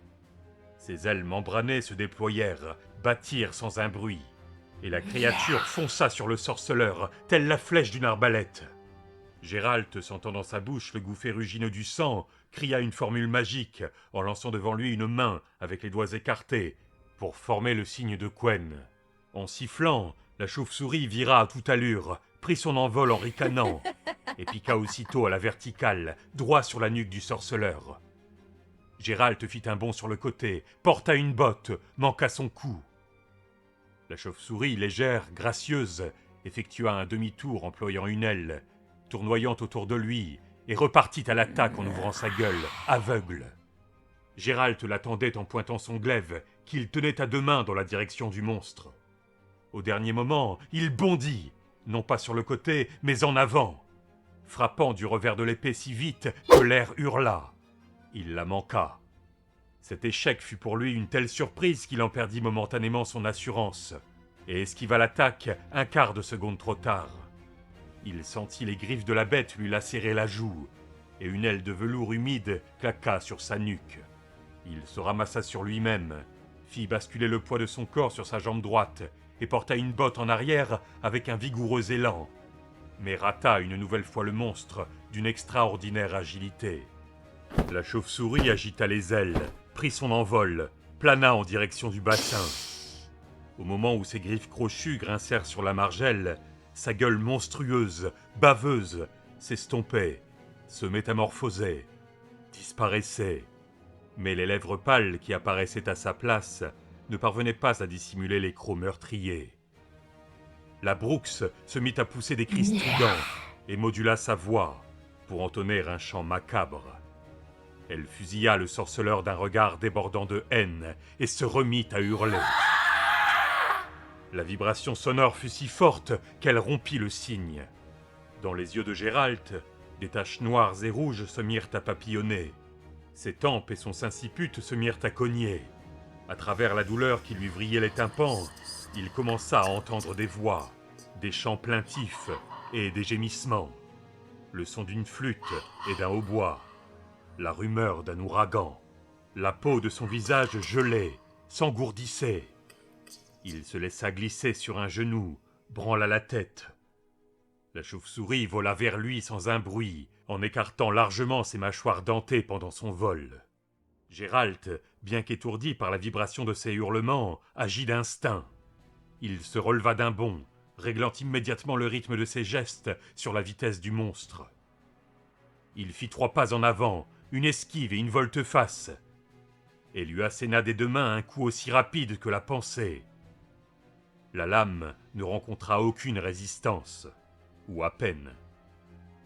S1: Ses ailes membranées se déployèrent, battirent sans un bruit, et la créature fonça sur le sorceleur, telle la flèche d'une arbalète. Gérald, sentant dans sa bouche le goût ferrugineux du sang, cria une formule magique en lançant devant lui une main avec les doigts écartés pour former le signe de Quen. En sifflant, la chauve-souris vira à toute allure, prit son envol en ricanant et piqua aussitôt à la verticale, droit sur la nuque du sorceleur. Gérald fit un bond sur le côté, porta une botte, manqua son coup. La chauve-souris, légère, gracieuse, effectua un demi-tour employant une aile, tournoyant autour de lui, et repartit à l'attaque en ouvrant sa gueule, aveugle. Gérald l'attendait en pointant son glaive, qu'il tenait à deux mains dans la direction du monstre. Au dernier moment, il bondit, non pas sur le côté, mais en avant, frappant du revers de l'épée si vite que l'air hurla. Il la manqua. Cet échec fut pour lui une telle surprise qu'il en perdit momentanément son assurance, et esquiva l'attaque un quart de seconde trop tard. Il sentit les griffes de la bête lui lacérer la joue, et une aile de velours humide claqua sur sa nuque. Il se ramassa sur lui-même, fit basculer le poids de son corps sur sa jambe droite, et porta une botte en arrière avec un vigoureux élan, mais rata une nouvelle fois le monstre d'une extraordinaire agilité. La chauve-souris agita les ailes, prit son envol, plana en direction du bassin. Au moment où ses griffes crochues grincèrent sur la margelle, sa gueule monstrueuse, baveuse, s'estompait, se métamorphosait, disparaissait. Mais les lèvres pâles qui apparaissaient à sa place ne parvenaient pas à dissimuler les crocs meurtriers. La Brooks se mit à pousser des cris stridents et modula sa voix pour entonner un chant macabre. Elle fusilla le sorceleur d'un regard débordant de haine et se remit à hurler. La vibration sonore fut si forte qu'elle rompit le cygne. Dans les yeux de Géralt, des taches noires et rouges se mirent à papillonner. Ses tempes et son sinciput se mirent à cogner. À travers la douleur qui lui vrillait les tympans, il commença à entendre des voix, des chants plaintifs et des gémissements, le son d'une flûte et d'un hautbois, la rumeur d'un ouragan. La peau de son visage gelait, s'engourdissait. Il se laissa glisser sur un genou, branla la tête. La chauve-souris vola vers lui sans un bruit, en écartant largement ses mâchoires dentées pendant son vol. Géralt, bien qu'étourdi par la vibration de ses hurlements, agit d'instinct. Il se releva d'un bond, réglant immédiatement le rythme de ses gestes sur la vitesse du monstre. Il fit 3 pas en avant, une esquive et une volte-face, et lui asséna des 2 mains un coup aussi rapide que la pensée. La lame ne rencontra aucune résistance, ou à peine.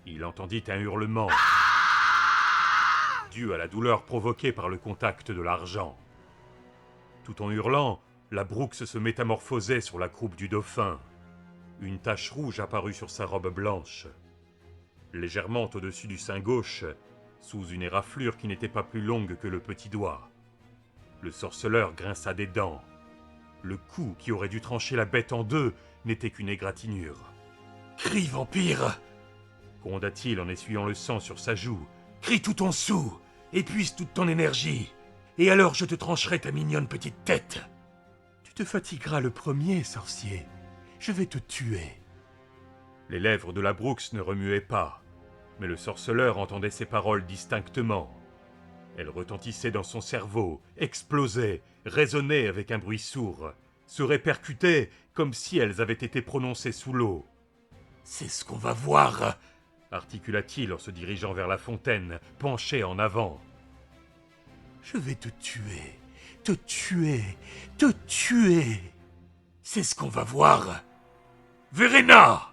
S1: Il entendit un hurlement, dû à la douleur provoquée par le contact de l'argent. Tout en hurlant, la Brooks se métamorphosait sur la croupe du dauphin. Une tache rouge apparut sur sa robe blanche. Légèrement au-dessus du sein gauche, sous une éraflure qui n'était pas plus longue que le petit doigt. Le sorceleur grinça des dents. Le coup qui aurait dû trancher la bête en 2 n'était qu'une égratignure. « Crie, vampire !» gronda-t-il en essuyant le sang sur sa joue. « Crie tout ton sou, épuise toute ton énergie, et alors je te trancherai ta mignonne petite tête. Tu te fatigueras le premier, sorcier. Je vais te tuer. » Les lèvres de la Brooks ne remuaient pas, mais le sorceleur entendait ses paroles distinctement. Elles retentissaient dans son cerveau, explosaient, résonnaient avec un bruit sourd, se répercutaient comme si elles avaient été prononcées sous l'eau. « C'est ce qu'on va voir !» articula-t-il en se dirigeant vers la fontaine, penché en avant. « Je vais te tuer, te tuer, te tuer. C'est ce qu'on va voir. Verena !»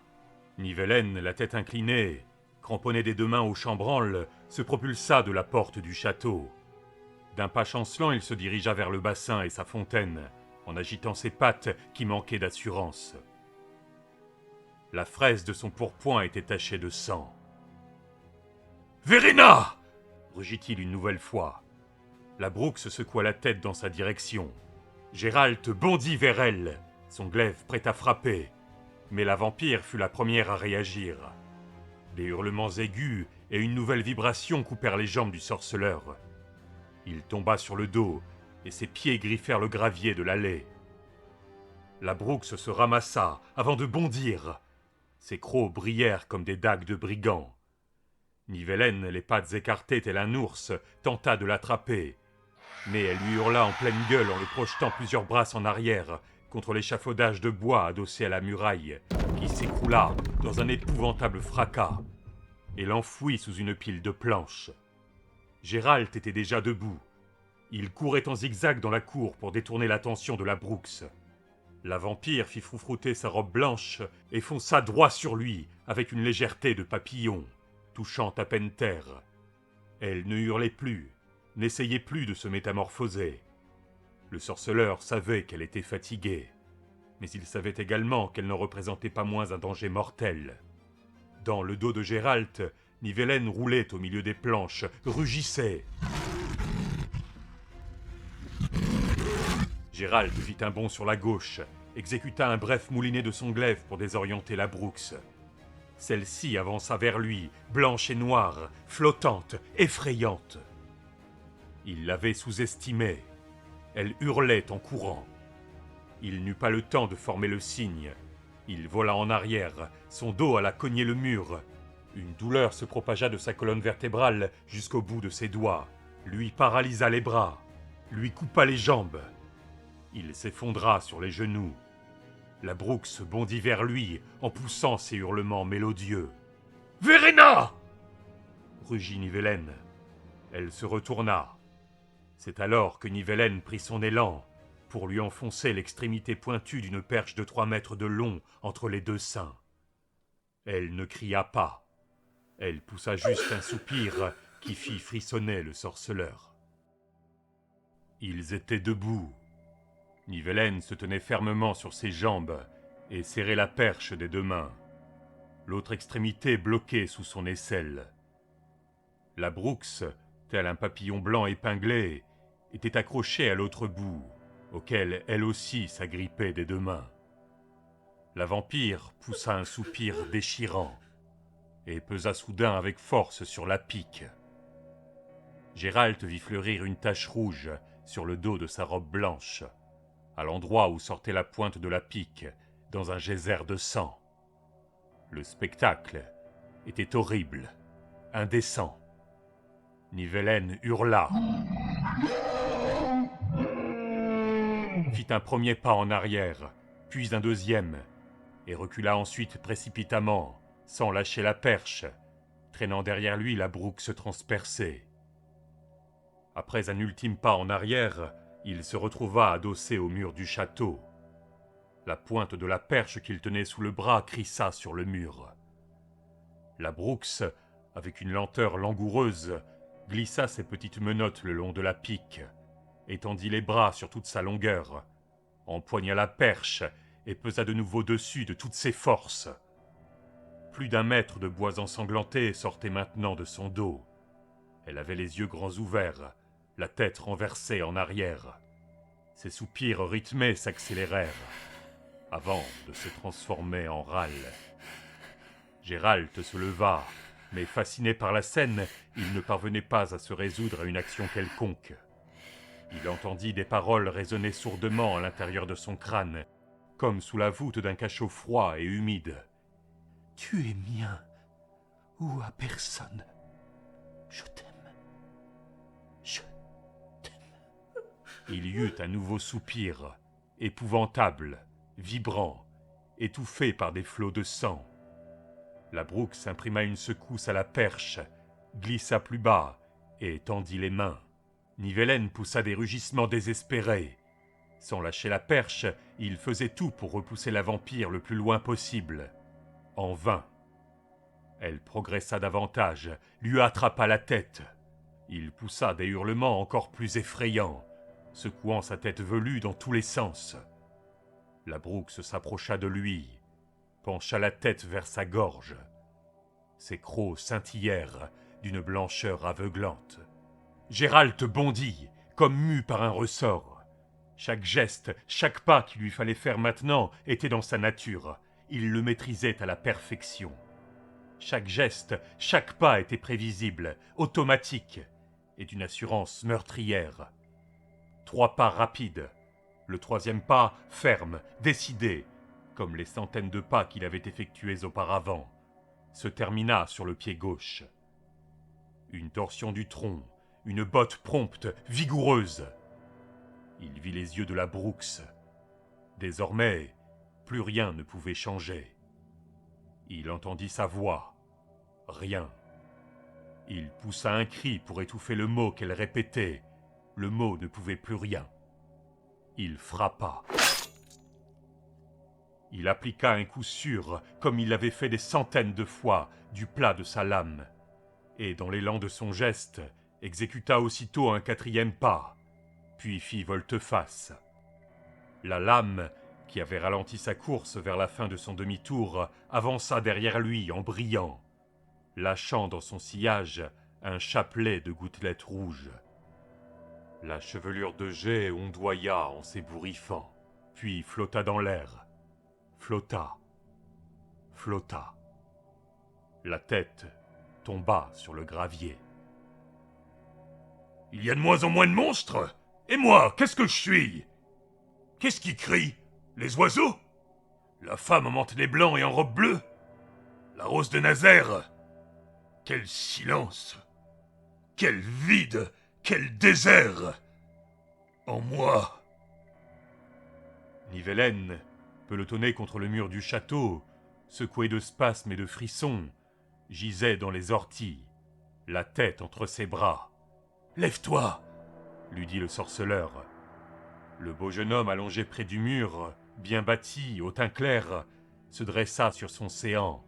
S1: Nivellen, la tête inclinée, cramponné des 2 mains au chambranle, se propulsa de la porte du château. D'un pas chancelant, il se dirigea vers le bassin et sa fontaine, en agitant ses pattes qui manquaient d'assurance. La fraise de son pourpoint était tachée de sang. « Verena !» rugit-il une nouvelle fois. La Brooks secoua la tête dans sa direction. Géralt bondit vers elle, son glaive prêt à frapper. Mais la vampire fut la première à réagir. Des hurlements aigus et une nouvelle vibration coupèrent les jambes du sorceleur. Il tomba sur le dos et ses pieds griffèrent le gravier de l'allée. La Brooks se ramassa avant de bondir. Ses crocs brillèrent comme des dagues de brigands. Nivellen, les pattes écartées tel un ours, tenta de l'attraper. Mais elle lui hurla en pleine gueule en le projetant plusieurs brasses en arrière contre l'échafaudage de bois adossé à la muraille, qui s'écroula dans un épouvantable fracas et l'enfouit sous une pile de planches. Géralt était déjà debout. Il courait en zigzag dans la cour pour détourner l'attention de la Brooks. La vampire fit froufrouter sa robe blanche et fonça droit sur lui avec une légèreté de papillon, touchant à peine terre. Elle ne hurlait plus, n'essayait plus de se métamorphoser. Le sorceleur savait qu'elle était fatiguée, mais il savait également qu'elle n'en représentait pas moins un danger mortel. Dans le dos de Géralt, Nivellen roulait au milieu des planches, rugissait. Géralt fit un bond sur la gauche, exécuta un bref moulinet de son glaive pour désorienter la Brooks. Celle-ci avança vers lui, blanche et noire, flottante, effrayante. Il l'avait sous-estimée. Elle hurlait en courant. Il n'eut pas le temps de former le signe. Il vola en arrière, son dos alla cogner le mur. Une douleur se propagea de sa colonne vertébrale jusqu'au bout de ses doigts, lui paralysa les bras, lui coupa les jambes. Il s'effondra sur les genoux. La Brooks bondit vers lui en poussant ses hurlements mélodieux.
S2: « Verena !»
S1: rugit Nivellen. Elle se retourna. C'est alors que Nivellen prit son élan pour lui enfoncer l'extrémité pointue d'une perche de 3 mètres de long entre les 2 seins. Elle ne cria pas. Elle poussa juste un soupir qui fit frissonner le sorceleur. Ils étaient debout. Nivellen se tenait fermement sur ses jambes et serrait la perche des 2 mains, l'autre extrémité bloquée sous son aisselle. La Brooks, tel un papillon blanc épinglé, était accrochée à l'autre bout, auquel elle aussi s'agrippait des 2 mains. La vampire poussa un soupir déchirant et pesa soudain avec force sur la pique. Gérald vit fleurir une tache rouge sur le dos de sa robe blanche, à l'endroit où sortait la pointe de la pique, dans un geyser de sang. Le spectacle était horrible, indécent. Nivellen hurla, fit un premier pas en arrière, puis un deuxième, et recula ensuite précipitamment, sans lâcher la perche, traînant derrière lui la Brooks transpercée. Après un ultime pas en arrière, il se retrouva adossé au mur du château. La pointe de la perche qu'il tenait sous le bras crissa sur le mur. La Brooks, avec une lenteur langoureuse, glissa ses petites menottes le long de la pique, étendit les bras sur toute sa longueur, empoigna la perche et pesa de nouveau dessus de toutes ses forces. Plus d'1 mètre de bois ensanglanté sortait maintenant de son dos. Elle avait les yeux grands ouverts, la tête renversée en arrière. Ses soupirs rythmés s'accélérèrent, avant de se transformer en râle. Gérald se leva, mais fasciné par la scène, il ne parvenait pas à se résoudre à une action quelconque. Il entendit des paroles résonner sourdement à l'intérieur de son crâne, comme sous la voûte d'un cachot froid et humide.
S2: « Tu es mien, ou à personne. Je t'aime. Je t'aime. »
S1: Il y eut un nouveau soupir, épouvantable, vibrant, étouffé par des flots de sang. La Brooks imprima une secousse à la perche, glissa plus bas et tendit les mains. Nivellen poussa des rugissements désespérés. Sans lâcher la perche, il faisait tout pour repousser la vampire le plus loin possible. En vain. Elle progressa davantage, lui attrapa la tête. Il poussa des hurlements encore plus effrayants, secouant sa tête velue dans tous les sens. La Brooks s'approcha de lui, pencha la tête vers sa gorge. Ses crocs scintillèrent d'une blancheur aveuglante. Gérald bondit, comme mu par un ressort. Chaque geste, chaque pas qu'il lui fallait faire maintenant était dans sa nature. Il le maîtrisait à la perfection. Chaque geste, chaque pas était prévisible, automatique, et d'une assurance meurtrière. 3 pas rapides. Le 3e pas ferme, décidé, comme les centaines de pas qu'il avait effectués auparavant, se termina sur le pied gauche. Une torsion du tronc, une botte prompte, vigoureuse. Il vit les yeux de la Brooks. Désormais, plus rien ne pouvait changer. Il entendit sa voix. Rien. Il poussa un cri pour étouffer le mot qu'elle répétait. Le mot ne pouvait plus rien. Il frappa. Il appliqua un coup sûr, comme il l'avait fait des centaines de fois, du plat de sa lame. Et dans l'élan de son geste, exécuta aussitôt un 4e pas, puis fit volte-face. La lame, qui avait ralenti sa course vers la fin de son demi-tour, avança derrière lui en brillant, lâchant dans son sillage un chapelet de gouttelettes rouges. La chevelure de jet ondoya en s'ébouriffant, puis flotta dans l'air. Flotta. Flotta. La tête tomba sur le gravier.
S2: « Il y a de moins en moins de monstres. Et moi, qu'est-ce que je suis? Qu'est-ce qui crie? Les oiseaux? La femme en mantelet blanc et en robe bleue? La rose de Nazaire? Quel silence! Quel vide! Quel désert! En moi!
S1: Nivellen, pelotonné contre le mur du château, secoué de spasmes et de frissons, gisait dans les orties, la tête entre ses bras.
S2: « Lève-toi »
S1: lui dit le sorceleur. Le beau jeune homme allongé près du mur, bien bâti, au teint clair, se dressa sur son séant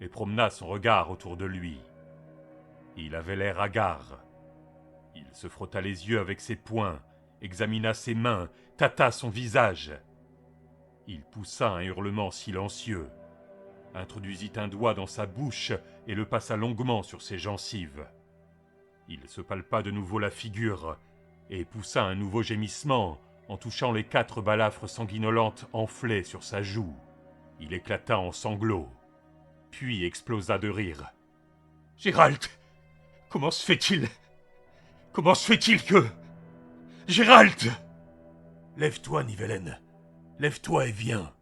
S1: et promena son regard autour de lui. Il avait l'air hagard. Il se frotta les yeux avec ses poings, examina ses mains, tâta son visage. Il poussa un hurlement silencieux, introduisit un doigt dans sa bouche et le passa longuement sur ses gencives. Il se palpa de nouveau la figure et poussa un nouveau gémissement en touchant les 4 balafres sanguinolentes enflées sur sa joue. Il éclata en sanglots, puis explosa de rire. « Gérald, comment se fait-il que... Gérald !»«
S2: Lève-toi, Nivellen. Lève-toi et viens.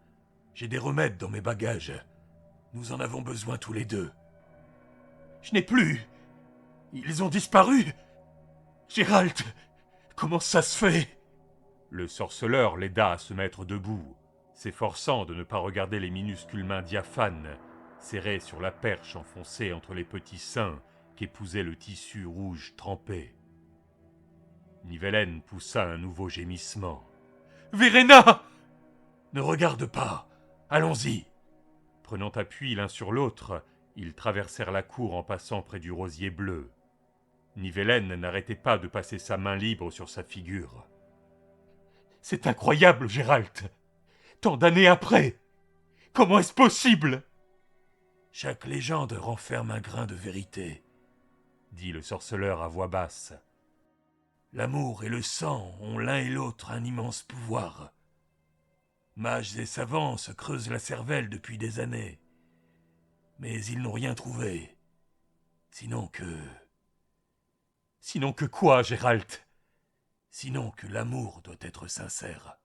S2: J'ai des remèdes dans mes bagages. Nous en avons besoin tous les deux. »«
S1: Je n'ai plus. Ils ont disparu. Gérald, comment ça se fait ?» Le sorceleur l'aida à se mettre debout, s'efforçant de ne pas regarder les minuscules mains diaphanes, serrées sur la perche enfoncée entre les petits seins qu'épousait le tissu rouge trempé. Nivellen poussa un nouveau gémissement. « Verena !»«
S2: Ne regarde pas. Allons-y. »
S1: Prenant appui l'un sur l'autre, ils traversèrent la cour en passant près du rosier bleu. Nivellen n'arrêtait pas de passer sa main libre sur sa figure. « C'est incroyable, Gérald. Tant d'années après. Comment est-ce possible ?»
S2: « Chaque légende renferme un grain de vérité, »
S1: dit le sorceleur à voix basse.
S2: « L'amour et le sang ont l'un et l'autre un immense pouvoir. Mages et savants se creusent la cervelle depuis des années, mais ils n'ont rien trouvé. Sinon que... »
S1: « Sinon que quoi, Gérald ?»«
S2: Sinon que l'amour doit être sincère. »